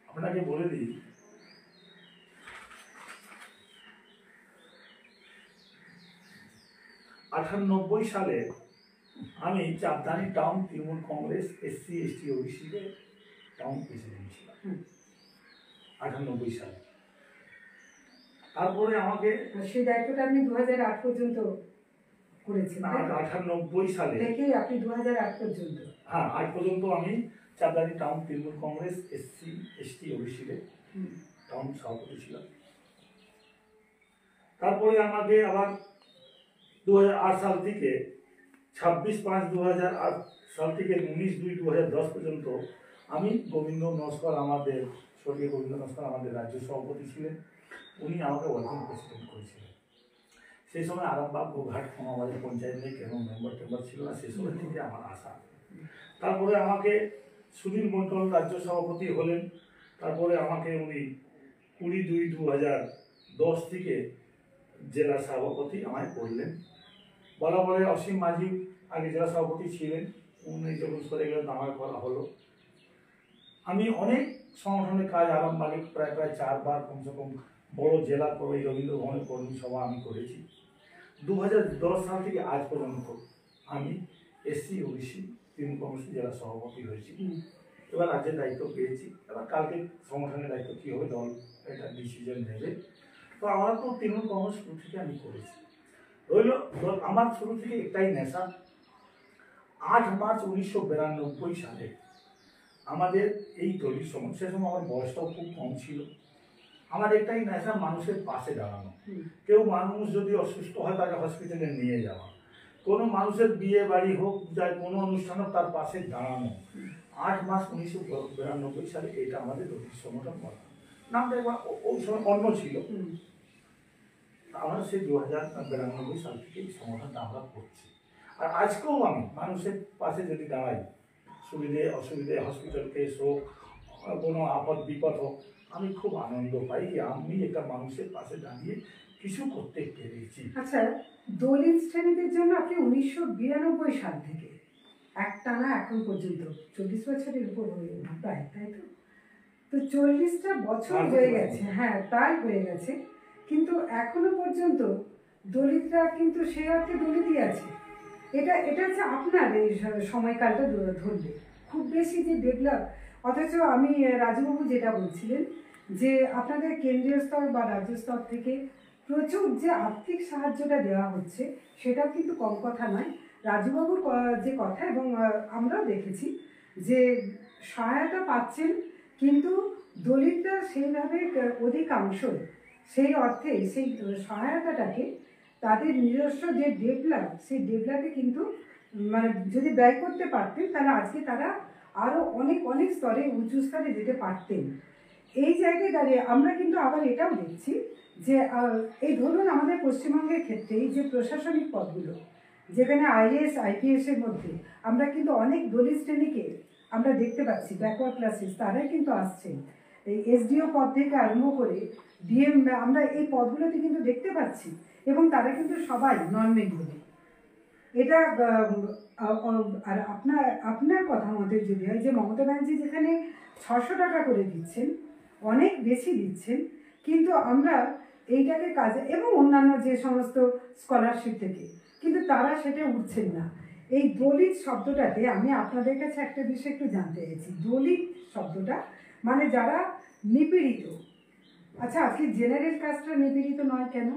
আপনাকে বলে দিই, '98 সালে আমি Chapdani town Trinamool Congress SC ST OBC town president ছিলাম 98 সালে। তারপরে আমাকে সেই দায়িত্বটা আপনি 2008 পর্যন্ত করেছেন। 98 সালে থেকে আপনি 2008 পর্যন্ত, হ্যাঁ, আজ পর্যন্ত আমি Chapdani town Trinamool Congress SC ST OBC town সভাপতি ছিলাম। তারপরে আমাকে আবার 2008 সাল থেকে 26/5/2008 সাল থেকে 19/2/2010 পর্যন্ত আমি গোবিন্দ নস্কর, আমাদের স্বর্গীয় গোবিন্দ নস্কর আমাদের রাজ্য সভাপতি ছিলেন, উনি আমাকে ওয়ার্কিং প্রেসিডেন্ট করেছিলেন। সেই সময় আরামবাগ গোঘাট কোনো আমাদের পঞ্চায়েত নেই, কেন মেম্বার ছিল না, সেই সময় থেকে আমার আশা। তারপরে আমাকে সুধীর মন্ডল রাজ্য সভাপতি হলেন। তারপরে আমাকে উনি 20/2/2010 থেকে জেলা সভাপতি আমায় করলেন। বরাবরে অসীম মাঝি আগে জেলা সভাপতি ছিলেন, উনি যখন সরে গেলেন আমায় করা হলো। আমি অনেক সংগঠনের কাজ আরামবাগে প্রায় 4বার কমসে কম বড় জেলা করে রবীন্দ্র ভবনের কর্মী সভা আমি করেছি। 2010 সাল থেকে আজ পর্যন্ত আমি SC OBC তৃণমূল কংগ্রেস জেলা সভাপতি হয়েছি। এবার রাজ্যের দায়িত্ব পেয়েছি, এবার কালকে সংগঠনের দায়িত্ব কী হবে দল এটা ডিসিশন নেবে। তো আমার তো তৃণমূল কংগ্রেস শুরু থেকে আমি করেছি। রইল আমার শুরু থেকে একটাই নেশা। 8 মার্চ 1992 সালে আমাদের এই দলিত সমাজ, সে সময় আমার বয়সটাও খুব কম ছিল, আমার একটাই নেশা মানুষের পাশে দাঁড়ানো। কেউ মানুষ যদি অসুস্থ হয় তাকে হসপিটালে নিয়ে যাওয়া, কোনো মানুষের বিয়ে বাড়ি হোক, যায় কোনো অনুষ্ঠান হোক, তার পাশে দাঁড়ানো। 8 মার্চ 1992 সালে এটা আমাদের দলিত সংগঠন করা। নামটা একবার ওই সময় অন্য ছিল। আমরা সেই 2092 সাল থেকে এই সংগঠনটা আমরা করছি। আর আজকেও আমি মানুষের পাশে যদি দাঁড়াই, সুবিধে অসুবিধে, হসপিটাল কেস হোক, কোনো আপদ বিপদ হোক, আমি খুব আনন্দ পাই যে আমি একটা মানুষের পাশে দাঁড়িয়ে কিছু করতে পেরেছি। আচ্ছা, দলিত শ্রেণীদের জন্য আপনি 1992 সাল থেকে একটানা এখন পর্যন্ত 40 বছরের উপর হয়ে গেল প্রায়, তাই তো? তো 40টা বছর হয়ে গেছে, হ্যাঁ প্রায় হয়ে গেছে, কিন্তু এখনো পর্যন্ত দলিতরা কিন্তু সেই অর্থে দলিতই আছে। এটা হচ্ছে আপনার এই সময়কালটা ধরলে খুব বেশি যে ডেভেলপ, অথচ আমি রাজুবাবু যেটা বলছিলেন যে আপনাদের কেন্দ্রীয় স্তর বা রাজ্য স্তর থেকে প্রচুর যে আর্থিক সাহায্যটা দেওয়া হচ্ছে সেটা কিন্তু কম কথা নয়। রাজুবাবুর যে কথা, এবং আমরাও দেখেছি যে সহায়তা পাচ্ছেন, কিন্তু দলিতরা সেইভাবে অধিকাংশ সেই অর্থে সেই সহায়তাটাকে তাদের নিজস্ব যে ডেভেলপ, সেই ডেভেলপে কিন্তু মানে যদি ব্যয় করতে পারতেন তাহলে আজকে তারা আরও অনেক অনেক স্তরে উঁচু স্তরে যেতে পারতেন। এই জায়গায় দাঁড়িয়ে আমরা কিন্তু আবার এটাও দেখছি যে এই ধরুন আমাদের পশ্চিমবঙ্গের ক্ষেত্রে এই যে প্রশাসনিক পদগুলো, যেখানে আইএএস আইপিএস এর মধ্যে আমরা কিন্তু অনেক দলিত শ্রেণীকে আমরা দেখতে পাচ্ছি, ব্যাকওয়ার্ড ক্লাসেস তারাই কিন্তু আসছেন। এই এসডিও পদ থেকে আরম্ভ করে ডিএম আমরা এই পদগুলোতে কিন্তু দেখতে পাচ্ছি, এবং তারা কিন্তু সবাই নন বেঙ্গলি। এটা আর আপনার কথা মতে যদি হয় যে মমতা ব্যানার্জি যেখানে 600 টাকা করে দিচ্ছেন, অনেক বেশি দিচ্ছেন, কিন্তু আমরা এইটাকে কাজে, এবং অন্যান্য যে সমস্ত স্কলারশিপ থেকে, কিন্তু তারা সেটা উঠছেন না। এই দলিত শব্দটাতে আমি আপনাদের কাছে একটা বিষয় একটু জানতে চাইছি। দলিত শব্দটা মানে যারা নিপীড়িত। আচ্ছা, আজকে জেনারেল কাস্টরা নিপীড়িত নয় কেন?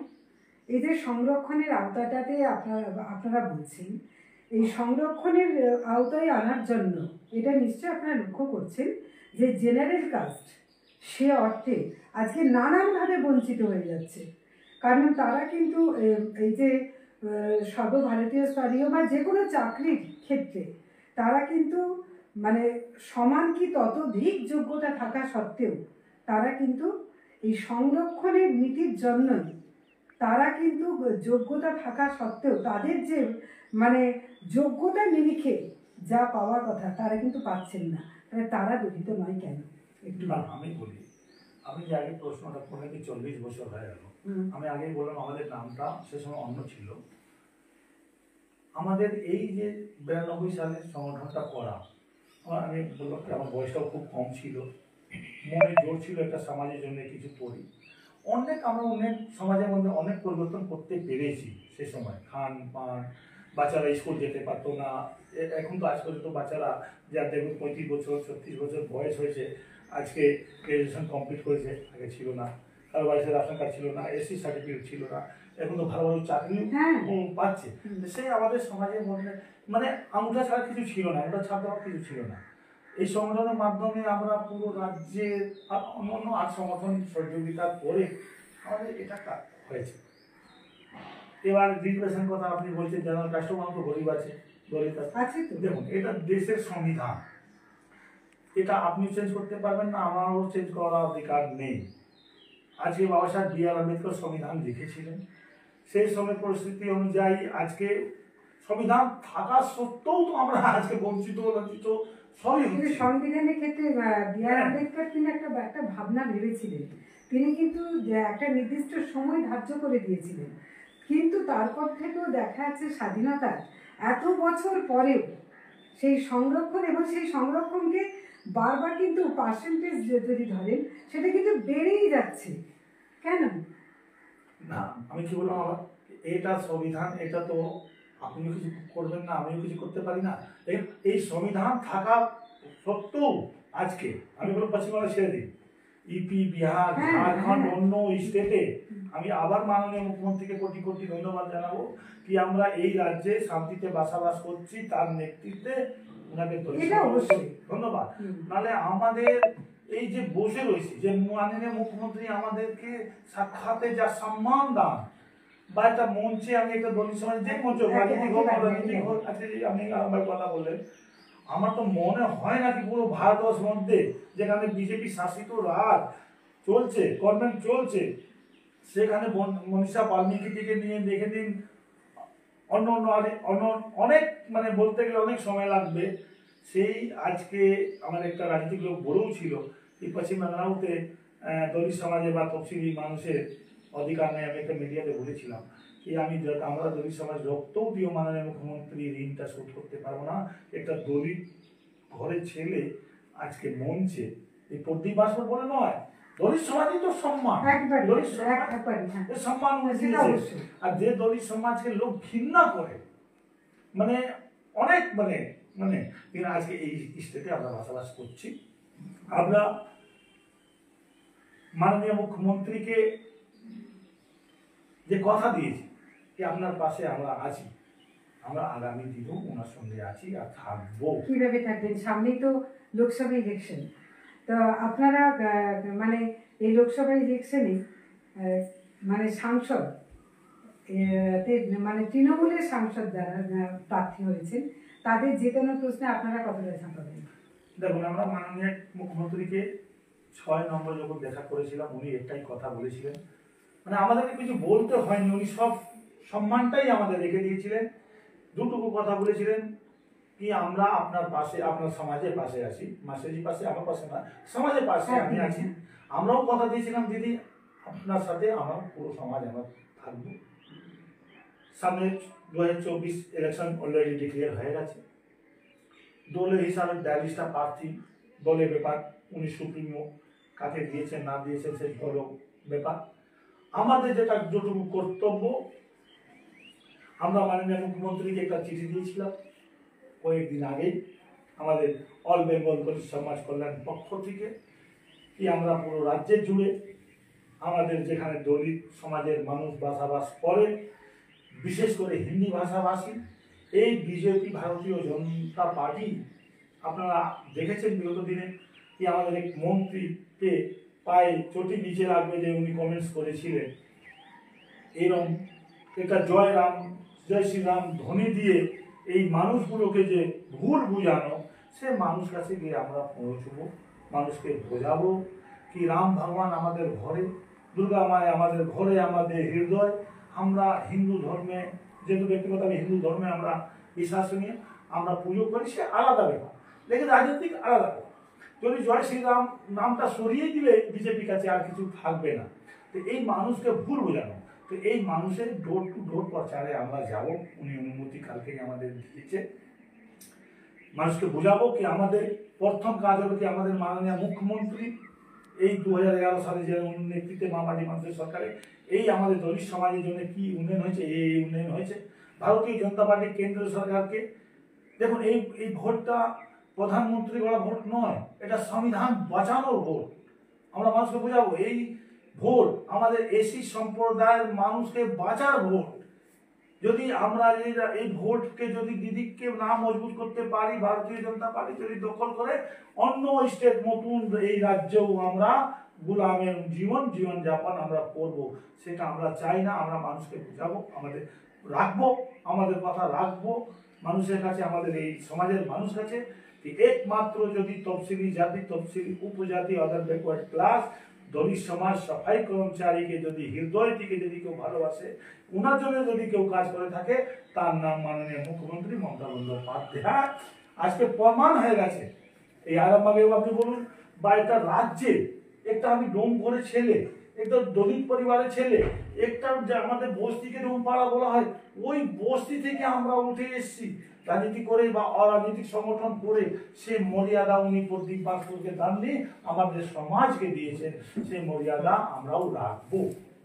এই যে সংরক্ষণের আওতাটাতে আপনারা বলছেন, এই সংরক্ষণের আওতায় আনার জন্য এটা নিশ্চয়ই আপনারা লক্ষ্য করছেন যে জেনারেল কাস্ট সে অর্থে আজকে নানানভাবে বঞ্চিত হয়ে যাচ্ছে। কারণ তারা কিন্তু এই যে সর্বভারতীয় স্তরীয় বা যে কোনো চাকরির ক্ষেত্রে তারা কিন্তু মানে সমান কি ততোধিক যোগ্যতা থাকা সত্ত্বেও তারা কিন্তু এই সংরক্ষণের নীতির জন্যই তারা কিন্তু যোগ্যতা থাকা সত্ত্বেও তাদের যে মানে যোগ্যতা নিরিখে যা পাওয়ার কথা তারা কিন্তু পাচ্ছেন না। তাহলে তারা দলিত নয় কেন? একটু আমি বলি, আমি যে আগে প্রশ্নটা করলে কি 40 বছর হয়ে গেল, আমি আগেই বললাম আমাদের নামটা সে সময় অন্য ছিল। আমাদের এই যে 92 সালে সংগঠনটা করা, আমি বললাম কি আমার বয়সটাও খুব কম ছিল, মনে জোর ছিল একটা সমাজের জন্য কিছু করি। আমরা অনেক সমাজের মধ্যে অনেক পরিবর্তন করতে পেরেছি সে সময়। খান পান, বাচ্চারা স্কুল যেতে পারতো না, এখন তো আজ পর্যন্ত বাচ্চারা যা দেখুন 35 বছর 36 বছর বয়স হয়েছে, আজকে গ্রাজুয়েশন কমপ্লিট করেছে, আগে ছিল না। কারো বাড়িতে রেশন কার্ড ছিল না, এসসি সার্টিফিকেট ছিল না, এখন তো ভালো ভালো চাকরি পাচ্ছে। সেই আমাদের সমাজের মধ্যে মানে আঙুঠা ছাড়া কিছু ছিল না, আঙুঠা ছাড়া দেওয়া কিছু ছিল না। এই সংগঠনের মাধ্যমে আমরা পুরো রাজ্যে অন্য 8 সংগঠন সহযোগিতা করে আমাদের এটা হয়েছে। এবার রিজার্ভেশন কথা আপনি বলছেন, জেনারেল কাস্টম তো গরিব আছে, দলিত আছে। দেখুন, এটা দেশের সংবিধান, এটা আপনি চেঞ্জ করতে পারবেন না, আমারও চেঞ্জ করার অধিকার নেই। আজকে বাবা সাহেব বি.আর. আম্বেদকর সংবিধান লিখেছিলেন, সেই সময় পরিস্থিতি অনুযায়ী আজকে সংবিধান থাকা সত্ত্বেও তো আমরা আজকে বঞ্চিত লজ্জিত সবই হচ্ছে। সংবিধানের ক্ষেত্রে বি.আর. আম্বেদকর তিনি একটা ভাবনা ভেবেছিলেন, তিনি কিন্তু একটা নির্দিষ্ট সময় ধার্য করে দিয়েছিলেন, কিন্তু তারপর থেকেও দেখা যাচ্ছে স্বাধীনতার এত বছর পরেও সেই সংরক্ষণ এবং সেই সংরক্ষণকে বারবার কিন্তু পার্সেন্টেজ যদি ধরেন সেটা কিন্তু বেড়েই যাচ্ছে কেন? না, আমি কি বললাম, আবার এটা সংবিধান, এটা তো আপনিও কিছু করবেন না, আমিও কিছু করতে পারি না। এই সংবিধান থাকা সত্ত্বেও আজকে আমি বললাম পশ্চিমবঙ্গে ছেড়ে দিই, ইউপি, বিহার, ঝাড়খণ্ড, অন্য স্টেটে আমি আবার মাননীয় মুখ্যমন্ত্রীকে কোটি কোটি ধন্যবাদ জানাবো কি আমরা এই রাজ্যে শান্তিতে বাসাবাস করছি, তার নেতৃত্বে ওনাকে ধন্যবাদ। নাহলে আমাদের এই যে বসে রয়েছি, যে মাননীয় মুখ্যমন্ত্রী আমাদেরকে সাক্ষাতে যা সম্মান দান, বা একটা মঞ্চে আমি একটা দলিত সমাজ যে মঞ্চ রাজনীতি হোক আজকে আপনি আমার কথা বললেন, আমার তো মনে হয় না কি পুরো ভারতবর্ষের মধ্যে যেখানে বিজেপি শাসিত রাজ চলছে, গভর্নমেন্ট চলছে, সেখানে মনীষা বাল্মীকি থেকে নিয়ে দেখে দিন অন্য অনেক মানে বলতে গেলে অনেক সময় লাগবে। সেই আজকে আমার একটা রাজনৈতিক লোক বড়ও ছিল এই পশ্চিম বাংলাতে দলিত সমাজে বা তফসিলি মানুষের অধিকার নেই। আমি একটা মিডিয়াতে বলেছিলাম কি আমরা দলিত সমাজ রক্তও দিও মাননীয় মুখ্যমন্ত্রী ঋণটা শোধ করতে পারবো না। একটা দলিত ঘরের ছেলে আজকে মঞ্চে এই প্রদীপ বাসর বলে নয়, দলিত সমাজই তো সম্মান, সম্মান আর যে দলিত সমাজকে লোক ঘৃণা করে মানে অনেক মানে মানে আজকে এই স্টেটে আমরা বসবাস করছি। আমরা মাননীয় মুখ্যমন্ত্রীকে যে কথা দিয়েছি যে আপনার পাশে আমরা আছি, আমরা আগামী দিনেও ওনার সঙ্গে আছি আর থাকবো। কিভাবে থাকবেন? সামনেই তো লোকসভা ইলেকশন, তো আপনারা মানে এই লোকসভা ইলেকশনে মানে সাংসদ মানে তৃণমূলের সাংসদ যারা প্রার্থী হয়েছেন তাদের জেতানোর প্রশ্নে আপনারা কতটা ঝাঁপাবেন? দেখুন, আমরা মাননীয় মুখ্যমন্ত্রীকে 6 নম্বর যখন দেখা করেছিলাম উনি একটাই কথা বলেছিলেন, মানে আমাদেরকে কিছু বলতে হয়নি, উনি সব সম্মানটাই আমাদের রেখে দিয়েছিলেন। দুটুকু কথা বলেছিলেন কি আমরা আপনার পাশে, আপনার সমাজের পাশে আছি। মাসেজি পাশে, আমার পাশে না, সমাজের পাশে আমি আছি। আমরাও কথা দিয়েছিলাম দিদি আপনার সাথে আমার পুরো সমাজ আমরা থাকবো। সামনে 2024 ইলেকশন অলরেডি ডিক্লেয়ার হয়ে গেছে। দলের হিসাবে 42টা প্রার্থী, দলের ব্যাপার, উনি সুপ্রিমো কাকে দিয়েছেন না দিয়েছেন সেই দল ব্যাপার। আমাদের যেটা যতটুকু কর্তব্য, আমরা মাননীয় মুখ্যমন্ত্রীকে একটা চিঠি দিয়েছিলাম কয়েকদিন আগেই আমাদের অল বেঙ্গল দলিত সমাজ কল্যাণ পক্ষ থেকে কি আমরা পুরো রাজ্যের জুড়ে আমাদের যেখানে দলিত সমাজের মানুষ বসবাস করে, বিশেষ করে হিন্দি ভাষাভাষী, এই বিজেপি ভারতীয় জনতা পার্টি আপনারা দেখেছেন বিগত দিনে কি আমাদের এক মন্ত্রীকে পায়ে চটি নিচে রাখবে যে উনি কমেন্টস করেছিলেন, এরকম একটা জয় রাম জয় শ্রীরাম ধ্বনি দিয়ে এই মানুষগুলোকে যে ভুল বুঝানো, সে মানুষ কাছে গিয়ে আমরা পৌঁছবো, মানুষকে বোঝাবো কি রাম ভগবান আমাদের ঘরে, দুর্গা মায় আমাদের ঘরে, আমাদের হৃদয়। আমরা হিন্দু ধর্মে, যেহেতু ব্যক্তিগত আমি হিন্দু ধর্মে আমরা বিশ্বাস নিয়ে আমরা পুজো করি, সে আলাদা ব্যাপার, লেকিন রাজনৈতিক আলাদা ব্যাপার। যদি জয় শ্রীরাম নামটা সরিয়ে দিলে বিজেপির কাছে আর কিছু থাকবে না। তো এই মানুষকে ভুল বোঝানো, তো এই মানুষের ডোর টু ডোর প্রচারে আমরা যাব, উনি অনুমতি কালকে আমাদের দিয়েছে। মানুষকে বোঝাবো কি আমাদের প্রথম কাজ হবে কি আমাদের মাননীয় মুখ্যমন্ত্রী এই 2011 সালে যে নেতৃত্বে মামাটি মানুষের সরকারে এই আমাদের দলিত সমাজের জন্য কি উন্নয়ন হয়েছে, এই উন্নয়ন হয়েছে। ভারতীয় জনতা পার্টি কেন্দ্রীয় সরকারকে দেখুন, এই ভোটটা প্রধানমন্ত্রী বলা ভোট নয়, এটা সংবিধান বাঁচানোর ভোট। আমরা মানুষকে বোঝাবো এই ভোট আমাদের এসি সম্প্রদায়ের মানুষকে বাঁচার ভোট। যদি আমরা এই ভোটকে যদি দিদিকে না মজবুত করতে পারি, ভারতীয় জনতা পার্টি যদি দখল করে অন্য স্টেট নতুন এই রাজ্যেও আমরা গোলামের জীবন যাপন আমরা করব, সেটা আমরা চাই না। আমরা মানুষকে বোঝাবো, আমাদের রাখবো, আমাদের কথা রাখবো মানুষের কাছে, আমাদের এই সমাজের মানুষ কাছে। একমাত্র যদি তফসিলি জাতি, তফসিলি উপজাতি, আদার ব্যাকওয়ার্ড ক্লাস, দলিত সমাজ, সাফাই কর্মচারীকে যদি হৃদয় থেকে যদি কেউ ভালোবাসে, ওনার জন্য যদি কেউ কাজ করে থাকে, তার নাম মাননীয় মুখ্যমন্ত্রী মমতা বন্দ্যোপাধ্যায়। আজকে প্রমাণ হয়ে গেছে। এই আরামবাগে আপনি বলুন বা একটা রাজ্যে, একটা আমি ডোম করে ছেলে, একটা দলিত পরিবারের ছেলে, একটা যে আমাদের বস্তিকে ডোম পাড়া বলা হয়, ওই বস্তি থেকে আমরা উঠে এসেছি রাজনীতি করে বা অরাজনৈতিক সংগঠন করে। সে মর্যাদা উনি প্রদীপ বাসুরকে দান দিয়ে আমাদের সমাজকে দিয়েছেন, সেই মর্যাদা আমরাও রাখবো।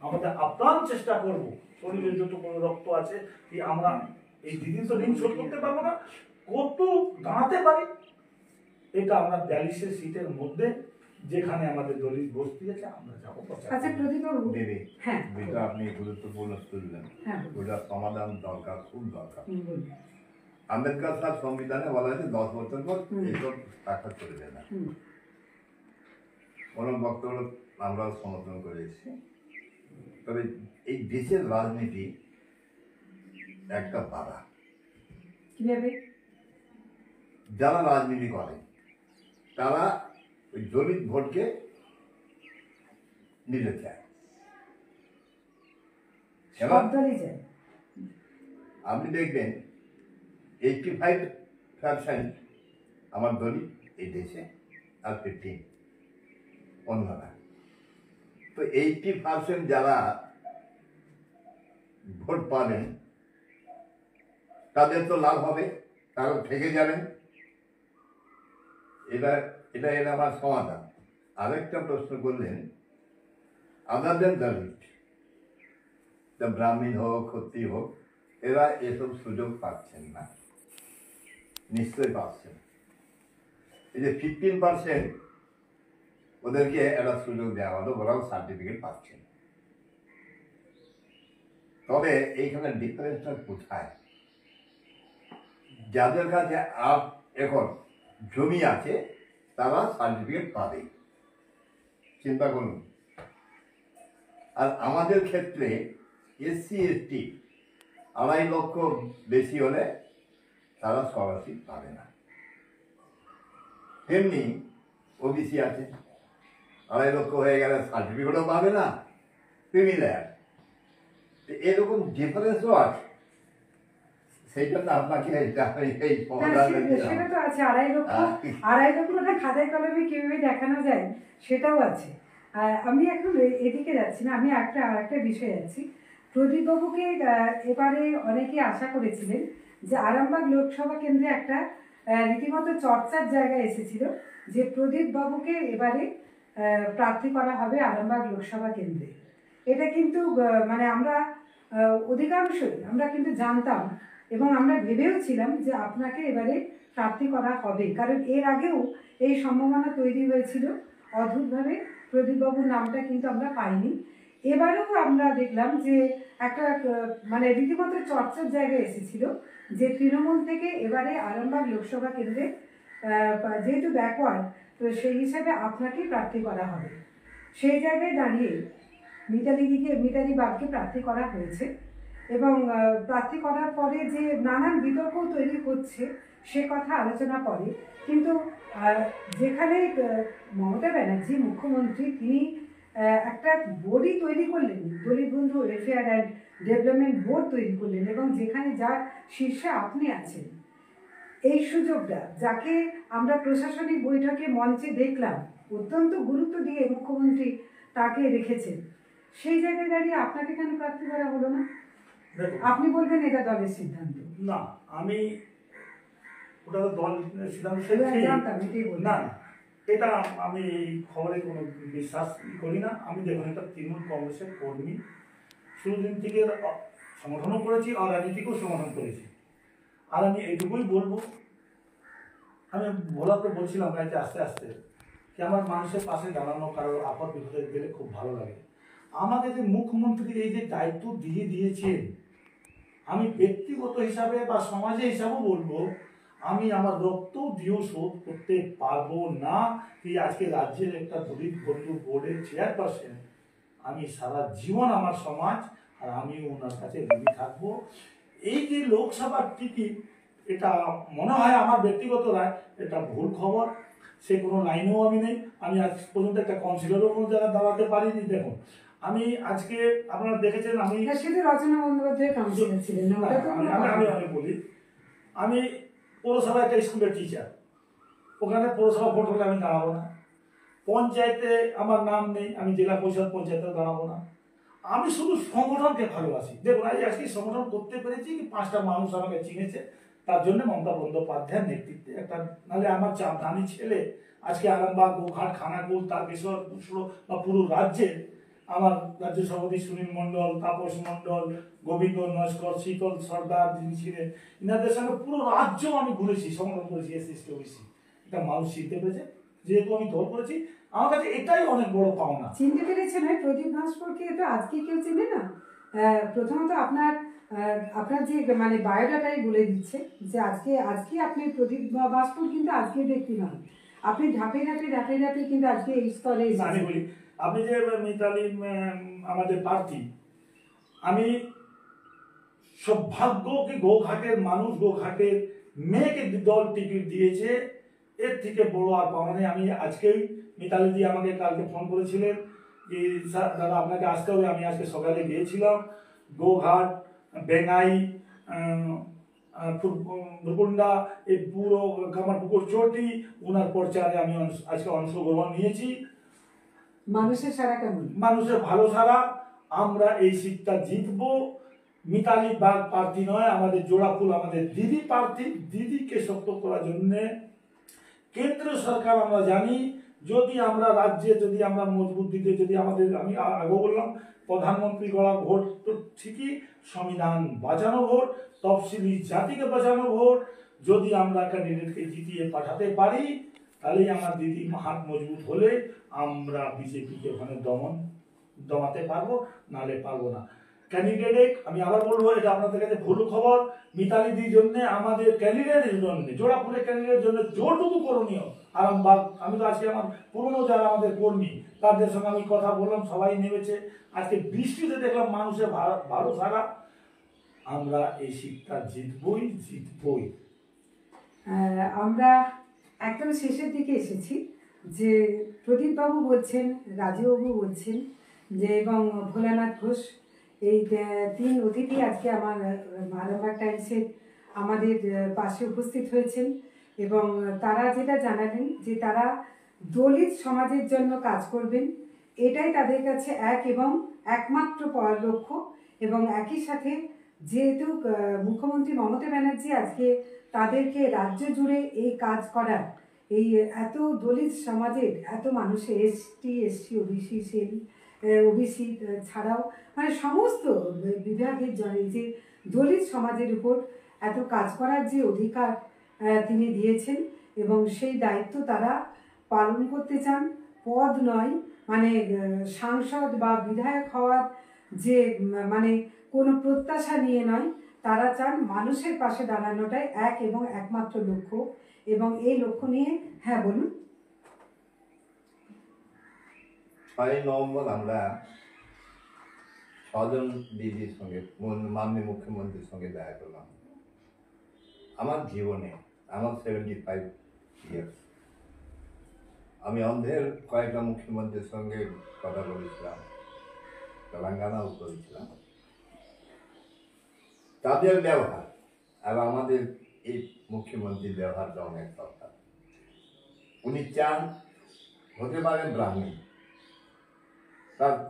আমাদের আপ্রাণ চেষ্টা করব, শরীরের যতটুকু রক্ত আছে কি আমরা এই দিদির তো ঋণ শোধ করতে পারবো না, কত দাঁড়াতে পারি এটা আমরা 42 সিটের মধ্যে যেখানে আমাদের দলিত বস্তি আছে আমরা যাবো। আচ্ছা প্রদীপ বাবু, দেবে হ্যাঁ যেটা আপনি গুরুত্বপূর্ণ তুললেন, ওটা সমাধান দরকার, খুব দরকার। আম্বেদকর স্যার সংবিধানে বলা হয়েছে 10 বছর পর এইসব টাকা চলবে না। অনেক বক্তব্য আমরাও সমর্থন করে এসেছি। তবে এই দেশের রাজনীতি একটা বাধা। কিভাবে? যারা রাজনীতি করে তারা ওই দলিত ভোটকে নিতে চায়। সব দলই যায়। আপনি দেখবেন 85% আমার দলিত এই দেশে, আর 15 অন্যরা। তো 80% যারা ভোট পাবেন তাদের তো লাভ হবে, তারা থেকে যাবেন। এটা আমার সমাধান। আরেকটা প্রশ্ন করলেন, আদার দেন দলিত, তা ব্রাহ্মণ হোক ক্ষত্রিয় হোক, এরা এসব সুযোগ পাচ্ছেন না। নিশ্চয়ই পাচ্ছেন। এই যে 15% ওদেরকে একটা সুযোগ দেওয়া হলো, ওরাও সার্টিফিকেট পাচ্ছেন। তবে এইখানে ডিফারেন্সটা কোথায়? যাদের কাছে এখন জমি আছে তারা সার্টিফিকেট পাবে, চিন্তা করুন। আর আমাদের ক্ষেত্রে SC ST 2.5 লক্ষ বেশি হলে তারা স্কলারশিপ পাবে না। তেমনি OBC আছে, 2.5 লক্ষ হয়ে গেলে সার্টিফিকেটও পাবে না, ক্রিমিনাল। এরকম ডিফারেন্সও আছে। সেই জন্য আপনাকে এই সেটা তো আছে, 2.5 লক্ষ খাতায় কলমে কিভাবে দেখানো যায় সেটাও আছে। আমি এখন এদিকে যাচ্ছি না, আমি আরেকটা বিষয়ে যাচ্ছি। প্রদীপ বাবুকে এবারে অনেকে আশা করেছিলেন যে আরামবাগ লোকসভা কেন্দ্রে একটা রীতিমতো চর্চার জায়গায় এসেছিল যে প্রদীপ বাবুকে এবারে প্রার্থী করা হবে আরামবাগ লোকসভা কেন্দ্রে। এটা কিন্তু মানে আমরা অধিকাংশই আমরা কিন্তু জানতাম এবং আমরা ভেবেও ছিলাম যে আপনাকে এবারে প্রার্থী করা হবে, কারণ এর আগেও এই সম্ভাবনা তৈরি হয়েছিল। অদ্ভুতভাবে প্রদীপবাবুর নামটা কিন্তু আমরা পাইনি। এবারেও আমরা দেখলাম যে একটা মানে রীতিমতো চর্চার জায়গায় এসেছিল যে তৃণমূল থেকে এবারে আরামবাগ লোকসভা কেন্দ্রে যেহেতু ব্যাকওয়ার্ড, তো সেই হিসাবে আপনাকেই প্রার্থী করা হবে। সেই জায়গায় দাঁড়িয়ে মিতালি বাগকে প্রার্থী করা হয়েছে এবং প্রার্থী করার পরে যে নানান বিতর্ক তৈরি হচ্ছে সে কথা আলোচনা করে। কিন্তু যেখানে মমতা ব্যানার্জি মুখ্যমন্ত্রী, তিনি একটা বোর্ডই তৈরি করলেন, দলিত বন্ধু ওয়েলফেয়ার অ্যান্ড ডেভেলপমেন্ট বোর্ড তৈরি করলেন, এবং যেখানে যার শীর্ষে আপনি আছেন। এই সুযোগটা, যাকে আমরা প্রশাসনিক বৈঠকে মঞ্চে দেখলাম অত্যন্ত গুরুত্ব দিয়ে মুখ্যমন্ত্রী তাকে রেখেছেন, সেই জায়গায় দাঁড়িয়ে আপনাকে কেন প্রার্থী করা হলো না? আপনি বলবেন এটা দলের সিদ্ধান্ত। না, আমি ওটা তো দল সিদ্ধান্ত জানতাম, এটাই বললাম। না, এটা আমি এই খবরে কোনো বিশ্বাস করি না। আমি দেখুন, এটা তৃণমূল কংগ্রেসের কর্মী, শুরুদিন থেকে সংগঠনও করেছি আর রাজনীতিকেও সমর্থন করেছি। আর আমি এইটুকুই বলবো, আমি ভোলাকে বলছিলাম গাইতে আস্তে আস্তে যে আমার মানুষের পাশে দাঁড়ানো, কারোর আপদ বিপদে গেলে খুব ভালো লাগে। আমাকে যে মুখ্যমন্ত্রী এই যে দায়িত্ব দিয়ে দিয়েছেন, আমি ব্যক্তিগত হিসাবে বা সমাজে হিসাবেও বলবো, আমি আমার রক্ত দিয়েও শোধ করতে পারবো না। কি আজকে রাজ্যের একটা দলিত বন্ধু বোর্ডের চেয়ারপারসন, আমি সারা জীবন আমার সমাজ আর আমিও ওনার কাছে ঋণী থাকবো। এই যে লোকসভার টিকিট, এটা মনে হয় আমার ব্যক্তিগত রায়, এটা ভুল খবর। সে কোনো লাইনেও আমি নেই। আমি আজ পর্যন্ত একটা কাউন্সিলরও কোনো জায়গায় দাঁড়াতে পারিনি। দেখুন, আমি আজকে আপনারা দেখেছেন, আমি রচনা বন্দ্যোপাধ্যায় কাউন্সিলর ছিলেন। আমি বলি, আমি পৌরসভায় একটা স্কুলের টিচার, ওখানে পৌরসভা ভোট হলে আমি দাঁড়াবো না। পঞ্চায়েতে আমার নাম নেই, আমি জেলা পরিষদ পঞ্চায়েতেও দাঁড়াবো না। আমি শুধু সংগঠনকে ভালোবাসি। দেখুন, আজকে সংগঠন করতে পেরেছি কি 5টা মানুষ আমাকে চিনেছে, তার জন্য মমতা বন্দ্যোপাধ্যায়ের নেতৃত্বে একটা, নাহলে আমার চাপধানী ছেলে আজকে আরামবাগ, গোঘাট, খানাকুল, তারকেশ্বর বা পুরো রাজ্যে আমার রাজ্য সভাপতি সুনীল মণ্ডল, তাপস মণ্ডল, গোবিন্দ নস্কর, শীতল সর্দার যিনি ছিলেন, ইনাদের সঙ্গে পুরো রাজ্য আমি ঘুরেছি, সংগঠন করেছি। SC ST এটা মানুষ চিনতে পেরেছে, যেহেতু আমি দল করেছি। আমার কাছে এটাই অনেক বড় পাওনা। চিনতে পেরেছে নয়, প্রদীপ ভাস্করকে তো আজকে কেউ চিনে না। প্রথমত আপনার যে মানে বায়োডাটাই বলে দিচ্ছে যে আজকে আপনি প্রদীপ ভাস্কর কিন্তু আজকের ব্যক্তি নন, আপনি ধাপে ধাপে কিন্তু আজকে এই স্তরে আমি বলি, আপনি যে মিতালি আমাদের প্রার্থী, আমি সৌভাগ্য কি গোঘাটের মানুষ, গোঘাটের মেয়েকে দল টিকিট দিয়েছে, এর থেকে বড় আর পাওয়া নেই। আমি আজকেই মিতালি দি আমাকে কালকে ফোন করেছিলেন যে স্যার দাদা আপনাকে আসতে হবে। আমি আজকে সকালে গিয়েছিলাম, গোঘাট, বেঙ্গাই, ভুরকুন্ডা, এই পুরো কামারপুকুর চটি ওনার প্রচারে আমি আজকে অংশগ্রহণ নিয়েছি। মানুষের সারা কেমন? মানুষের ভালো সারা। আমরা এই সিটটা জিতবো। মিতালি বাগ প্রার্থী নয়, আমাদের জোড়াফুল আমাদের দিদি প্রার্থী। দিদিকে শক্ত করার জন্য কেন্দ্র সরকার আমরা জানি, যদি আমরা রাজ্যে যদি আমরা মজবুত দিতে যদি আমাদের, আমি আগে বললাম প্রধানমন্ত্রী করা ভোট তো ঠিকই, সংবিধান বাঁচানো ভোট, তফসিলি জাতিকে বাঁচানো ভোট, যদি আমরা ক্যান্ডিডেটকে জিতিয়ে পাঠাতে পারি তাহলেই আমার দিদি হাত মজবুত হলে আমরা বিজেপিকে ওখানে দমাতে পারবো, নাহলে পারবো না। ক্যান্ডিডেট আমি আবার বলবো, এটা আপনাদের কাছে ভুল খবর। মিতালিদির জন্য, আমাদের ক্যান্ডিডেটের জন্য, জোড়াফুলের ক্যান্ডিডেটের জন্য যতটুকু করণীয় আরামবাগ, আমি তো আজকে আমার পুরনো যারা আমাদের কর্মী তাদের সঙ্গে আমি কথা বললাম, সবাই নেমেছে। আজকে বৃষ্টিতে দেখলাম মানুষের ভালো সারা। আমরা এই সিটটা জিতবই। আমরা একদম শেষের দিকে এসেছি, যে প্রদীপবাবু বলছেন, রাজুবাবু বলছেন যে, এবং ভোলানাথ ঘোষ, এই 3 অতিথি আজকে আমার আরামবাগ টাইমসের আমাদের পাশে উপস্থিত হয়েছেন, এবং তারা যেটা জানালেন যে তারা দলিত সমাজের জন্য কাজ করবেন, এটাই তাদের কাছে এক এবং একমাত্র লক্ষ্য। এবং একই সাথে যেহেতু মুখ্যমন্ত্রী মমতা ব্যানার্জি আজকে তাদেরকে রাজ্য জুড়ে এই কাজ করার, এই এত দলিত সমাজের এত মানুষের এসটি ওবিসি ওবিসি ছাড়াও মানে সমস্ত বিভাগের জন্য যে দলিত সমাজের উপর এত কাজ করার যে অধিকার তিনি দিয়েছেন, এবং সেই দায়িত্ব তারা পালন করতে চান। পদ নয়, মানে সাংসদ বা বিধায়ক হওয়ার যে মানে কোনো প্রত্যাশা নিয়ে নয়, তারা চান মানুষের পাশে দাঁড়ানোটাই এক এবং একমাত্র লক্ষ্য। এবং এই লক্ষ্য নিয়ে, হ্যাঁ বলুন। 6 নভেম্বর আমরা 6 জন দিদির সঙ্গে, মাননীয় মুখ্যমন্ত্রীর সঙ্গে দেখা করলাম। আমার জীবনে, আমার 75 ইয়ার্স, আমি অন্ধ্রের কয়েকটা মুখ্যমন্ত্রীর সঙ্গে কথা বলেছিলাম, তেলেঙ্গানাও করেছিলাম। তাদের ব্যবহার আর আমাদের এই মুখ্যমন্ত্রীর ব্যবহারটা অনেক তফাৎ। উনি চান, হতে পারেন ব্রাহ্মণ,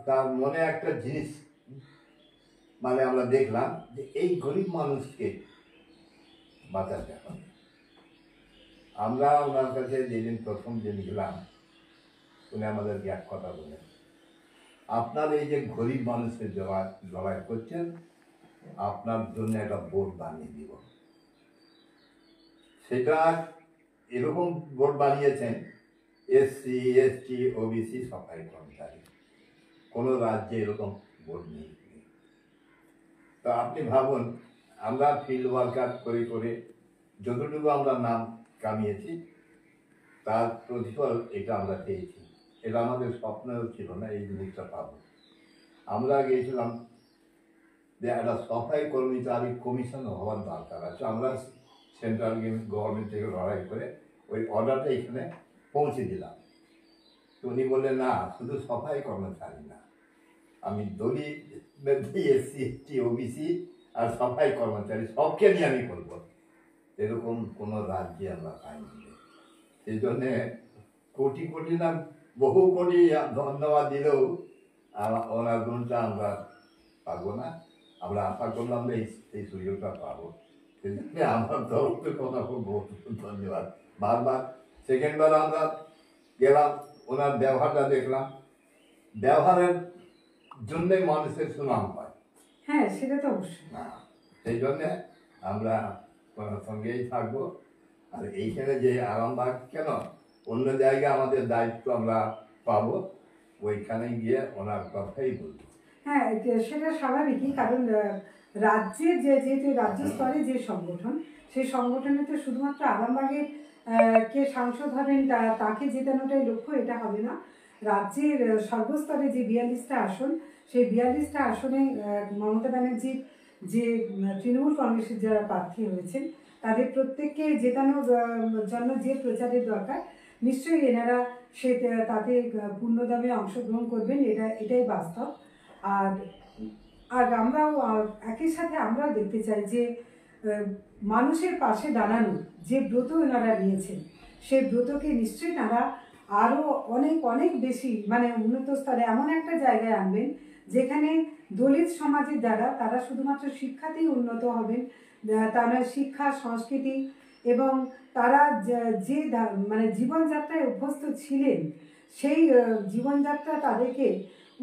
তার মনে একটা জিনিস মানে আমরা দেখলাম যে এই গরিব মানুষকে বাঁচাতে হবে। আমরা ওনার কাছে যেদিন প্রথম দিন গেলাম, উনি আমাদেরকে এক কথা বলেন, আপনার এই যে গরিব মানুষের লড়াই করছেন, আপনার জন্য একটা বোর্ড বানিয়ে দিব। সেটা এরকম বোর্ড বানিয়েছেন, এসসি এসটি ওবিসি সবাই কর্মচারী, কোনো রাজ্যে এরকম বোর্ড নেই। তো আপনি ভাবুন, আমরা ফিল্ড ওয়ার্কার করে করে যতটুকু আমরা নাম কামিয়েছি, তার প্রতিফল এটা আমরা পেয়েছি। এটা আমাদের স্বপ্নেও ছিল না এই জিনিসটা পাবো। আমরা গিয়েছিলাম যে একটা সাফাই কর্মচারী কমিশন হওয়ার দরকার আছে। আমরা সেন্ট্রাল গভর্নমেন্ট থেকে লড়াই করে ওই অর্ডারটা এখানে পৌঁছে দিলাম। তো উনি বললেন, না, শুধু সাফাই কর্মচারী না, আমি দলিত এসসি এসটি ওবিসি আর সাফাই কর্মচারী সবকে নিয়ে আমি করবো। এরকম কোনো রাজ্যে আমরা পাইনি। সেই জন্যে কোটি কোটি না বহু কোটি ধন্যবাদ দিলেও ওনার গুণটা আমরা পাবো না। আমরা আশা করলাম এই সুযোগটা পাবো। সেই জন্য আমার তরফ থেকে ওনাকে বহুত ধন্যবাদ। বারবার সেকেন্ডবার আমরা গেলাম, ওনার ব্যবহারটা দেখলাম, ব্যবহারের জন্যই মানুষের সুনাম পায়। হ্যাঁ, সেটা তো অবশ্যই। না, সেই জন্যে আমরা ওনার সঙ্গেই থাকবো। আর এইখানে যে আরামবাগ কেন, অন্য জায়গায় আমাদের দায়িত্ব আমরা পাবো, ওইখানে গিয়ে ওনার কথাই বলবো। হ্যাঁ, সেটা স্বাভাবিকই, কারণ রাজ্যের যেহেতু রাজ্য স্তরে যে সংগঠন, সেই সংগঠনে তো শুধুমাত্র আরামবাগের কে সাংসদ হবেন তাকে জেতানোটাই লক্ষ্য, এটা হবে না। রাজ্যের সর্বস্তরে যে 42টা আসন, সেই 42টা আসনে মমতা ব্যানার্জির যে তৃণমূল কংগ্রেসের যারা প্রার্থী হয়েছেন, তাদের প্রত্যেককে জেতানোর জন্য যে প্রচারের দরকার, নিশ্চয়ই এনারা তাতে পূর্ণদমে অংশগ্রহণ করবেন, এটাই বাস্তব। আর আর আমরাও একই সাথে আমরাও দেখতে চাই যে মানুষের পাশে দাঁড়ানো যে ব্রত এনারা নিয়েছেন, সেই ব্রতকে নিশ্চয়ই তারা আরও অনেক অনেক বেশি মানে উন্নত স্তরে এমন একটা জায়গায় আনবেন যেখানে দলিত সমাজের দ্বারা তারা শুধুমাত্র শিক্ষাতেই উন্নত হবেন, তারা শিক্ষা সংস্কৃতি এবং তারা যে মানে জীবনযাত্রায় অভ্যস্ত ছিলেন সেই জীবনযাত্রা তাদেরকে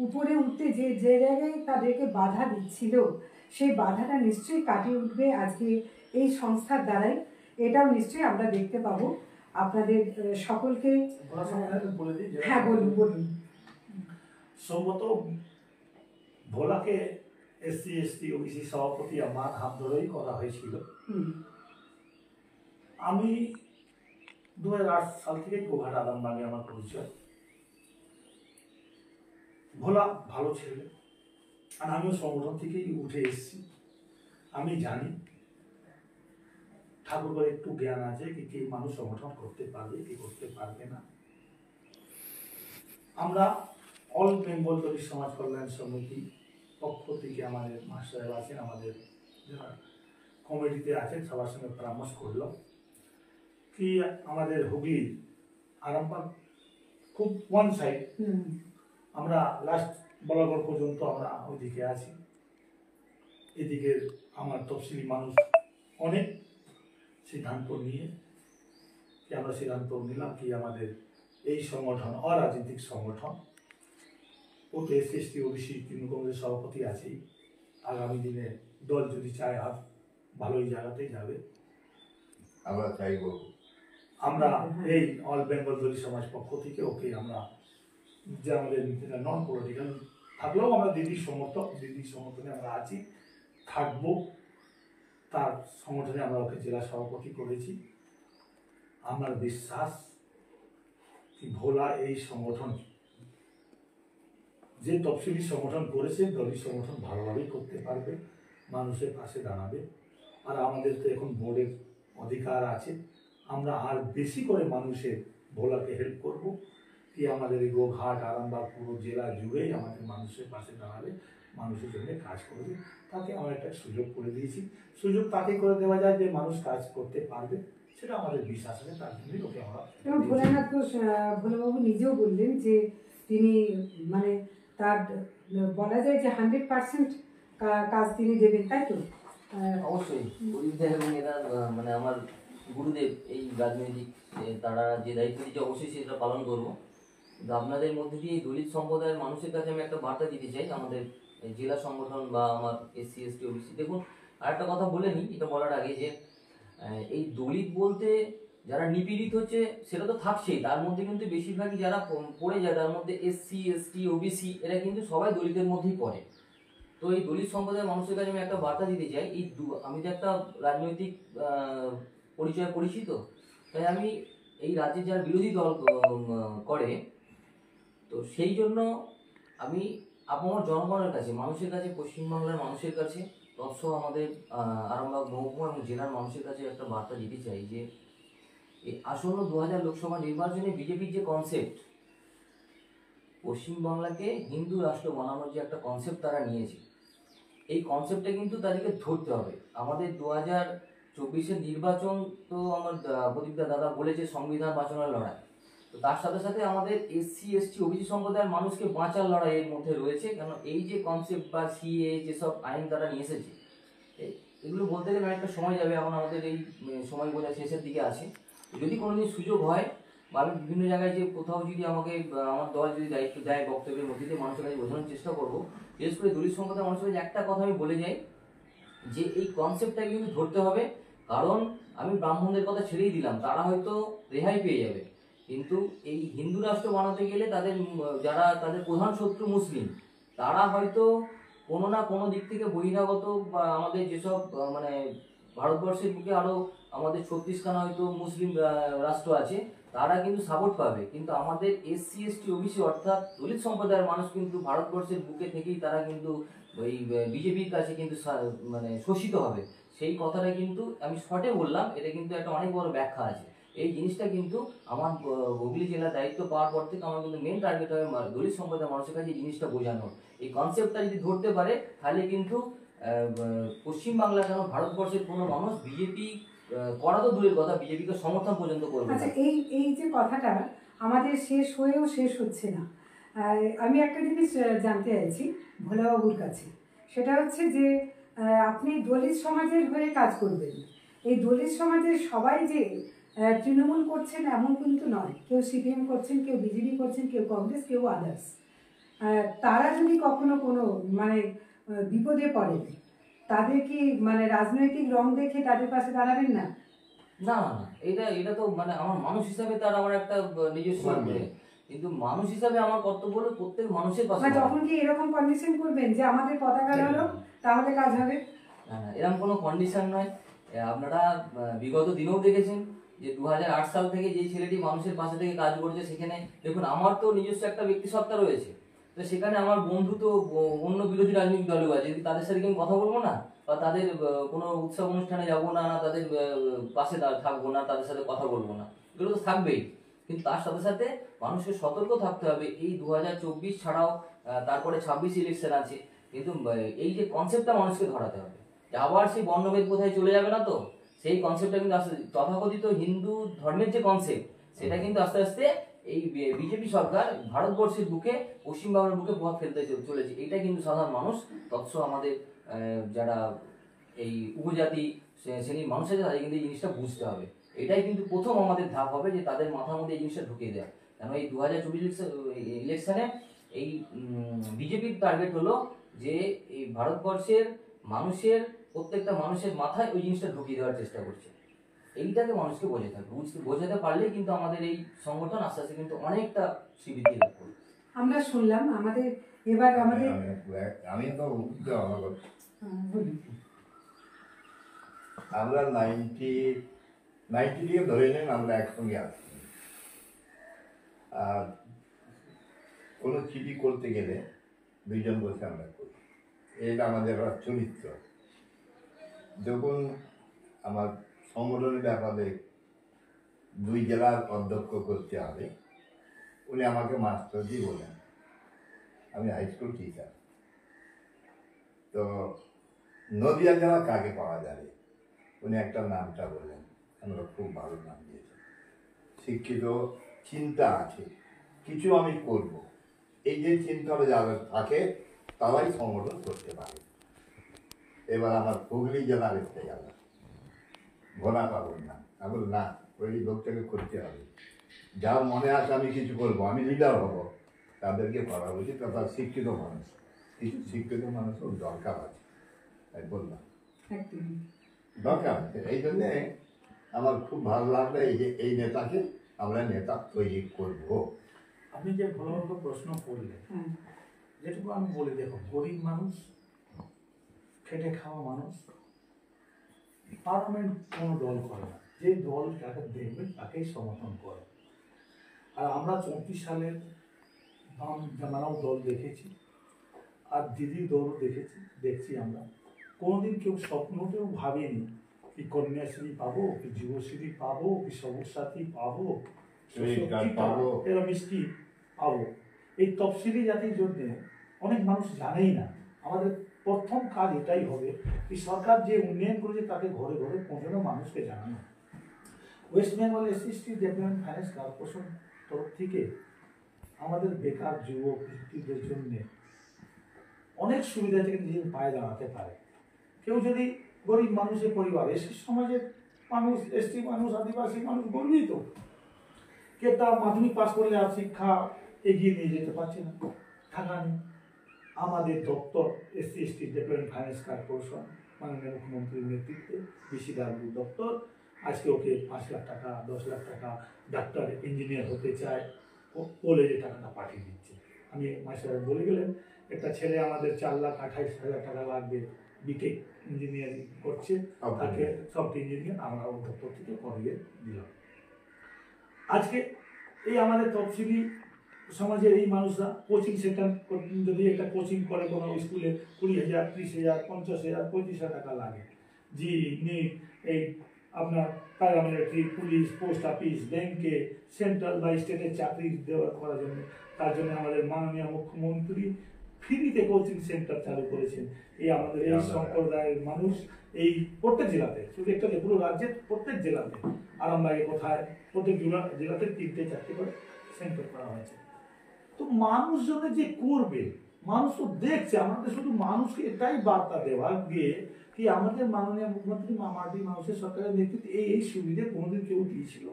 উপরে উঠতে যে যে জায়গায় তাদেরকে বাধা দিচ্ছিল সেই বাধাটা নিশ্চয়ই কাটিয়ে উঠবে আজকে এই সংস্থার দ্বারাই। এটাও নিশ্চয়ই আমরা দেখতে পাবো। আপনাদের সকলকে বলে দিই, হ্যাঁ বলুন বলুন। সম্ভবত ভোলাকে SC ST OBC সভাপতি আমার হাত ধরেই করা হয়েছিল। আমি 2008 সাল থেকে গোঘাট আরামবাগে আমার পরিচয়। ভোলা ভালো ছেলে, আর আমিও সংগঠন থেকেই উঠে এসেছি। আমি জানি ঠাকুরের একটু জ্ঞান আছে কি মানুষ সংগঠন করতে পারবে কি করতে পারবে না। আমরা অল বেঙ্গল দলিত সমাজ কল্যাণ সমিতি পক্ষ থেকে আমাদের মাস্টার সাহেব আছেন, আমাদের যারা কমিটিতে আছেন সবার সঙ্গে পরামর্শ করলাম কি আমাদের হুগলি আরামবাগ খুব ওয়ান সাইড, আমরা লাস্ট বলাগড় পর্যন্ত আমরা ওইদিকে আছি। এদিকে আমার তফসিলি মানুষ অনেক সিদ্ধান্ত নিয়ে কি আমরা সিদ্ধান্ত নিলাম কি আমাদের এই সংগঠন অরাজনৈতিক সংগঠন, ওতে SC ST OBC তৃণমূল কংগ্রেসের সভাপতি আছেই। আগামী দিনে দল যদি চায় আর ভালোই জায়গাতেই যাবে। আমরা চাইব আমরা এই অল বেঙ্গল দলিত সমাজ পক্ষ থেকে ওকে আমরা যে আমাদের নন পলিটিক্যাল থাকলেও আমরা দিদির সমর্থনে আমরা আছি, থাকবো। তার সংগঠনে আমরা ওকে জেলা সভাপতি করেছি। আমার বিশ্বাস কি ভোলা এই সংগঠন যে তফসিলি সংগঠন করেছে দলিত সংগঠন ভালোভাবেই করতে পারবে, মানুষের পাশে দাঁড়াবে। আর আমাদের তো এখন বোর্ডের অধিকার আছে, আমরা আর বেশি করে মানুষের ভোলাকে হেল্প করব কি আমাদের এই গোঘাট আরামবাগ পুরো জেলা জুড়েই আমাদের মানুষের পাশে দাঁড়াবে, মানুষের জন্য কাজ করবে। তাকে আমরা একটা সুযোগ করে দিয়েছি। সুযোগ তাকে করে দেওয়া যায় যে মানুষ কাজ করতে পারবে, সেটা আমাদের বিশ্বাস আছে। তার জন্যই ওকে আমরা এবং ভোলানাথ ঘোষ ভোলাবাবু নিজেও বললেন যে তিনি মানে তার বলা যায় যে 100% কাজ তিনি দেবেন, তাই তো? অবশ্যই প্রদীপদেব এবং এরা মানে আমার গুরুদেব এই রাজনৈতিক তারা যে দায়িত্ব দিচ্ছে অবশ্যই সেটা পালন করবো। কিন্তু আপনাদের মধ্যে দিয়ে এই দলিত সম্প্রদায়ের মানুষের কাছে আমি একটা বার্তা দিতে চাই, আমাদের জেলা সংগঠন বা আমার SC ST OBC। দেখুন আরেকটা কথা বলে নিই এটা বলার আগে, যে এই দলিত বলতে যারা নিপীড়িত হচ্ছে সেটা তো থাকছেই, তার মধ্যে কিন্তু বেশিরভাগই যারা পড়ে যায় তার মধ্যে SC ST OBC এরা কিন্তু সবাই দলিতের মধ্যেই পড়ে। তো এই দলিত সম্প্রদায়ের মানুষের কাছে আমি একটা বার্তা দিতে চাই, আমি তো একটা রাজনৈতিক পরিচয় পরিচিত, তাই আমি এই রাজ্যের যারা বিরোধী দল করে, তো সেই জন্য আমি আমার জনগণের কাছে, মানুষের কাছে, পশ্চিমবাংলার মানুষের কাছে, তৎসহ আমাদের আরামবাগ মহকুমা এবং জেলার মানুষের কাছে একটা বার্তা দিতে চাই যে এই আসন্ন 2000 লোকসভা নির্বাচনে বিজেপির যে কনসেপ্ট, পশ্চিমবাংলাকে হিন্দু রাষ্ট্র বানানোর যে একটা কনসেপ্ট তারা নিয়েছে, এই কনসেপ্টটা কিন্তু তাদেরকে ধরতে হবে। আমাদের 2024-এর নির্বাচন তো আমার প্রদীপদা দাদা বলেছে সংবিধান বাঁচানোর লড়াই, তো তার সাথে সাথে আমাদের SC ST OBC সম্প্রদায়ের মানুষকে বাঁচার লড়াইয়ের মধ্যে রয়েছে। কেন এই যে কনসেপ্ট বা CA যেসব আইন তারা নিয়ে এসেছে, এগুলো বলতে গেলে অনেকটা সময় যাবে, এখন আমাদের এই সময় বোঝা শেষের দিকে আছে। যদি কোনোদিন সুযোগ হয় বা আমি বিভিন্ন জায়গায় যে কোথাও যদি আমাকে আমার দল যদি দায়িত্ব দেয় বক্তব্যের মধ্যে দিয়ে মানুষের কাছে বোঝানোর চেষ্টা করবো। বিশেষ করে দলিত সম্প্রদায়ের মানুষের কাছে একটা কথা আমি বলে যাই যে এই কনসেপ্টটা কিন্তু ধরতে হবে, কারণ আমি ব্রাহ্মণদের কথা ছেড়েই দিলাম, তারা হয়তো রেহাই পেয়ে যাবে, কিন্তু এই হিন্দু রাষ্ট্র বানাতে গেলে তাদের যারা তাদের প্রধান শত্রু মুসলিম, তারা হয়তো কোনো না কোনো দিক থেকে বহিরাগত বা আমাদের যেসব মানে ভারতবর্ষের বুকে আরও আমাদের 36খানা হয়তো মুসলিম রাষ্ট্র আছে, তারা কিন্তু সাপোর্ট পাবে, কিন্তু আমাদের SC ST OBC অর্থাৎ দলিত সম্প্রদায়ের মানুষ কিন্তু ভারতবর্ষের বুকে থেকেই তারা কিন্তু ওই বিজেপির কাছে কিন্তু মানে শোষিত হবে। সেই কথাটা কিন্তু আমি শর্টে বললাম, এটা কিন্তু একটা অনেক বড় ব্যাখ্যা আছে। এই জিনিসটা কিন্তু আমার হুগলি জেলার দায়িত্ব পাওয়ার পর থেকে আমার কিন্তু মেন টার্গেট হবে দলিত সম্প্রদায়ের মানুষের কাছে এই জিনিসটা বোঝানো। এই কনসেপ্টটা যদি ধরতে পারে তাহলে কিন্তু পশ্চিমবাংলা কেন ভারতবর্ষের কোনো মানুষ বিজেপি করা তো দূরের কথা, বিজেপিকে সমর্থন পর্যন্ত করবে আচ্ছা, না। এই যে কথাটা আমাদের শেষ হয়েও শেষ হচ্ছে না। আমি একটা জিনিস জানতে চাইছি ভোলাবাবুর কাছে, সেটা হচ্ছে যে আপনি দলিত সমাজের হয়ে কাজ করবেন। এই দলিত সমাজের সবাই যে তৃণমূল করছেন এমন কিন্তু নয়, কেউ সিপিএম করছেন, কেউ বিজেপি করছেন, কেউ কংগ্রেস, কেউ আদার্স। তারা যদি কখনো কোনো মানে বিপদে পড়েন, তাদের কি মানে রাজনৈতিক রং দেখে তাদের পাশে দাঁড়াবেন না? না না না, এটা তো মানে আমার মানুষ হিসাবে তার আমার একটা নিজস্ব কিন্তু মানুষ হিসাবে আমার কর্তব্য হলো প্রত্যেক মানুষের পাশে। তখন কি এরকম কন্ডিশন করবেন যে আমাদের পতাকা হলো তাহলে কাজ হবে? না না, এরকম কোনো কন্ডিশন নয়। আপনারা বিগত দিনেও দেখেছেন যে 2008 সাল থেকে যে ছেলেটি মানুষের পাশে থেকে কাজ করছে, সেখানে দেখুন আমার তো নিজস্ব একটা ব্যক্তি সত্তা রয়েছে, তো সেখানে আমার বন্ধু তো অন্য বিরোধী রাজনৈতিক দলও আছে, তাদের সাথে কি আমি কথা বলবো না, বা তাদের কোনো উৎসব অনুষ্ঠানে যাবো না, না তাদের পাশে থাকবো না, তাদের সাথে কথা বলবো না, এগুলো তো থাকবেই। কিন্তু তার সাথে সাথে মানুষকে সতর্ক থাকতে হবে। এই 2024 ছাড়াও তারপরে 26 ইলেকশন আছে, কিন্তু এই যে কনসেপ্টটা মানুষকে ধরাতে হবে, আবার সেই বর্ণভেদ কোথায় চলে যাবে না তো, সেই কনসেপ্টটা কিন্তু আস্তে তথাকথিত হিন্দু ধর্মের যে কনসেপ্ট, সেটা কিন্তু আস্তে আস্তে এই বিজেপি সরকার ভারতবর্ষের বুকে, পশ্চিমবাংলার বুকে প্রভাব ফেলতে চলেছে। এটা কিন্তু সাধারণ মানুষ তৎস আমাদের যারা এই উপজাতি শ্রেণীর মানুষ আছে তাদের কিন্তু এই জিনিসটা বুঝতে হবে। এটাই কিন্তু প্রথম আমাদের ধাপ হবে যে তাদের মাথার মধ্যে এই জিনিসটা ঢুকিয়ে দেয়। কেন এই 2024 ইলেকশনে এই বিজেপির টার্গেট হলো যে এই ভারতবর্ষের মানুষের প্রত্যেকটা মানুষের মাথায় ওই জিনিসটা ঢুকিয়ে দেওয়ার চেষ্টা করছে। এইটাকে মানুষকে বোঝাতে পারলেই কিন্তু আমাদের এই সংগঠন আস্তে আস্তে কিন্তু অনেকটা স্বীকৃতি লাভ করবে। আমরা শুনলাম আমাদের এবার আমাদের আমি তো বলুন। আমরা 90 দিয়ে ধরে নেন আমরা একসঙ্গে আসছি। আর কোনো চিঠি করতে গেলে দুইজন বসে আমরা করি, এটা আমাদের চরিত্র। যখন আমার সংগঠনের ব্যাপারে 2 জেলার অধ্যক্ষ করতে হবে, উনি আমাকে মাস্টারজি বলেন, আমি হাই স্কুল টিচার। তো নদিয়া জেলা কাকে পাওয়া যাবে, উনি একটা নামটা বললেন, আমরা খুব ভালো নাম দিয়েছেন, শিক্ষিত, চিন্তা আছে, কিছু আমি করব, এই যে চিন্তাটা যাদের থাকে তারাই সংগঠন করতে পারে। এবার আমার হুগলি জেলার এসে গেল, ঘোড়া পাবো না, আমি না, ওই লোকটাকে করতে হবে, যার মনে আছে আমি কিছু করবো, আমি লিডার হব, তাদেরকে করা উচিত। তার শিক্ষিত মানুষ, কিছু শিক্ষিত মানুষও দরকার আছে, তাই বললাম দরকার আছে। এই জন্যে আমার খুব ভালো লাগলো এই যে এই নেতাকে আমরা নেতা তৈরি করব। আপনি যে ভালো প্রশ্ন করলেন, যেটুকু আমি বলি, দেখো গরিব মানুষ, খেটে খাওয়া মানুষ পার্লামেন্ট কোনো দল করে না, যে দল যাকে দেখবে তাকেই সমর্থন করে। আর আমরা 34 সালের বাম জামানাও দল দেখেছি, আর দিদির দলও দেখছি আমরা। কোনোদিন কেউ স্বপ্নতেও ভাবেনি কি কন্যাশ্রী পাবো, কি যুবশ্রী পাবো, কি সবুজ সাথী পাবো, এরা মিষ্টি পাবো। এই তফসিলি জাতির জন্য অনেক মানুষ জানেই না। আমাদের প্রথম কাজ এটাই হবে, এই সরকার যে উন্নয়ন করেছে তাকে ঘরে ঘরে পৌঁছানো, মানুষকে জানানো। West Bengal SC development finance corporation তরফ থেকে আমাদের বেকার যুবক ব্যক্তিদের জন্য অনেক সুবিধা থেকে নিজের পায়ে দাঁড়াতে পারে। কেউ যদি গরিব মানুষের পরিবার, এসসি সমাজের মানুষ, এসটি মানুষ, আদিবাসী মানুষ গর্বিত, কে তার মাধ্যমিক পাস করলে আর শিক্ষা এগিয়ে নিয়ে যেতে পারছে না, টাকা নেই। আমাদের দপ্তর SC ST development finance corporation মাননীয় মুখ্যমন্ত্রীর নেতৃত্বে বিসিডাব্লিউ দপ্তর আজকে ওকে 5 লাখ টাকা, 10 লাখ টাকা, ডাক্তার ইঞ্জিনিয়ার হতে চায়, কলেজে টাকাটা পাঠিয়ে দিচ্ছে। আমি মাস্টার বলে গেলেন, একটা ছেলে আমাদের 4,28,000 টাকা লাগবে, বিটেক ইঞ্জিনিয়ারিং করছে, তাকে সফটওয়্যার ইঞ্জিনিয়ার আমরা ওর দপ্তর থেকে করিয়ে দিলাম। আজকে এই আমাদের তফসিলি সমাজের এই মানুষরা কোচিং সেন্টার যদি একটা কোচিং করে কোনো স্কুলে 20,000, 30,000, 50,000, 35,000 টাকা লাগে। জি নিট, এই আপনার প্যারামিলিটারি, পুলিশ, পোস্ট অফিস, ব্যাংকে, সেন্ট্রাল বা স্টেটের চাকরি দেওয়া করার জন্য, তার জন্য আমাদের মাননীয় মুখ্যমন্ত্রী ফ্রিতে কোচিং সেন্টার চালু করেছেন। এই আমাদের এই সম্প্রদায়ের মানুষ এই প্রত্যেক জেলাতে, শুধু একটা পুরো রাজ্যের প্রত্যেক জেলাতে, আরামবাগে কোথায় প্রত্যেক জেলাতে 3-4টি করে সেন্টার করা হয়েছে। তো মানুষজনে যে করবে, মানুষ তো দেখছে, আমাদের শুধু মানুষকে এটাই বার্তা দেওয়া গিয়ে কি আমাদের মাননীয় মুখ্যমন্ত্রী মাটি মানুষের সরকারের নেতৃত্বে এই সুবিধে কোনোদিন কেউ দিয়েছিল,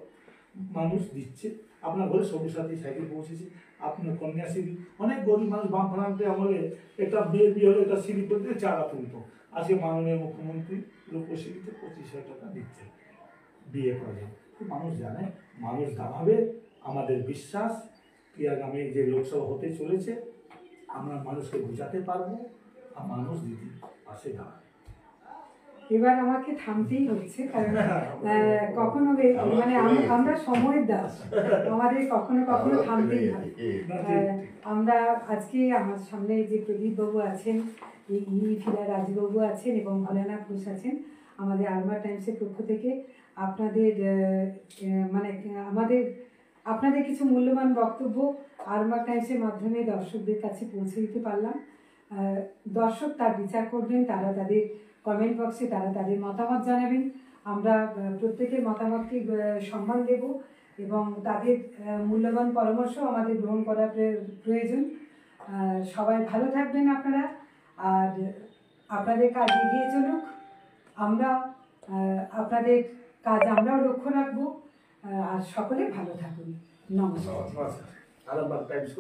মানুষ দিচ্ছে। আপনার ঘরে সবুজ সাথী সাইকেল পৌঁছেছে, আপনার কন্যাশ্রী, অনেক গরিব মানুষ বামফ্রান্তে আমলে একটা বিয়ে হলে একটা সিঁড়ি করতে চারা তুলতো, আজকে মাননীয় মুখ্যমন্ত্রী রূপশ্রীতে 25,000 টাকা দিচ্ছে বিয়ে করে। মানুষ জানে, মানুষ দাঁড়াবে। আমাদের বিশ্বাস কি আগামী যে লোকসভা হতে চলেছে আমরা মানুষকে বোঝাতে পারবো, আর মানুষ দিদির পাশে দাঁড়াবে। এবার আমাকে থামতেই হচ্ছে, কারণ কখনো মানে আমরা সময়ের দাস, আমাদের কখনো কখনো থামতেই হয়। আমরা আজকে আমার সামনে যে প্রদীপ বাবু আছেন, ফিরা রাজবাবু আছেন এবং ভোলানাথ ঘোষ আছেন, আমাদের আরমা টাইমসের পক্ষ থেকে আপনাদের মানে আপনাদের কিছু মূল্যবান বক্তব্য আরমা টাইমসের মাধ্যমে দর্শকদের কাছে পৌঁছে দিতে পারলাম। দর্শক তার বিচার করবেন, তারা তাদের কমেন্ট বক্সে তারা তাদের মতামত জানাবেন। আমরা প্রত্যেকের মতামতকে সম্মান দেব এবং তাদের মূল্যবান পরামর্শ আমাদের গ্রহণ করা প্রয়োজন। সবাই ভালো থাকবেন আপনারা, আর আপনাদের কাজ এগিয়ে চলুক। আমরা আপনাদের কাজ আমরাও লক্ষ্য রাখবো, আর সকলে ভালো থাকুন। নমস্কার। আরামবাগ টাইমস।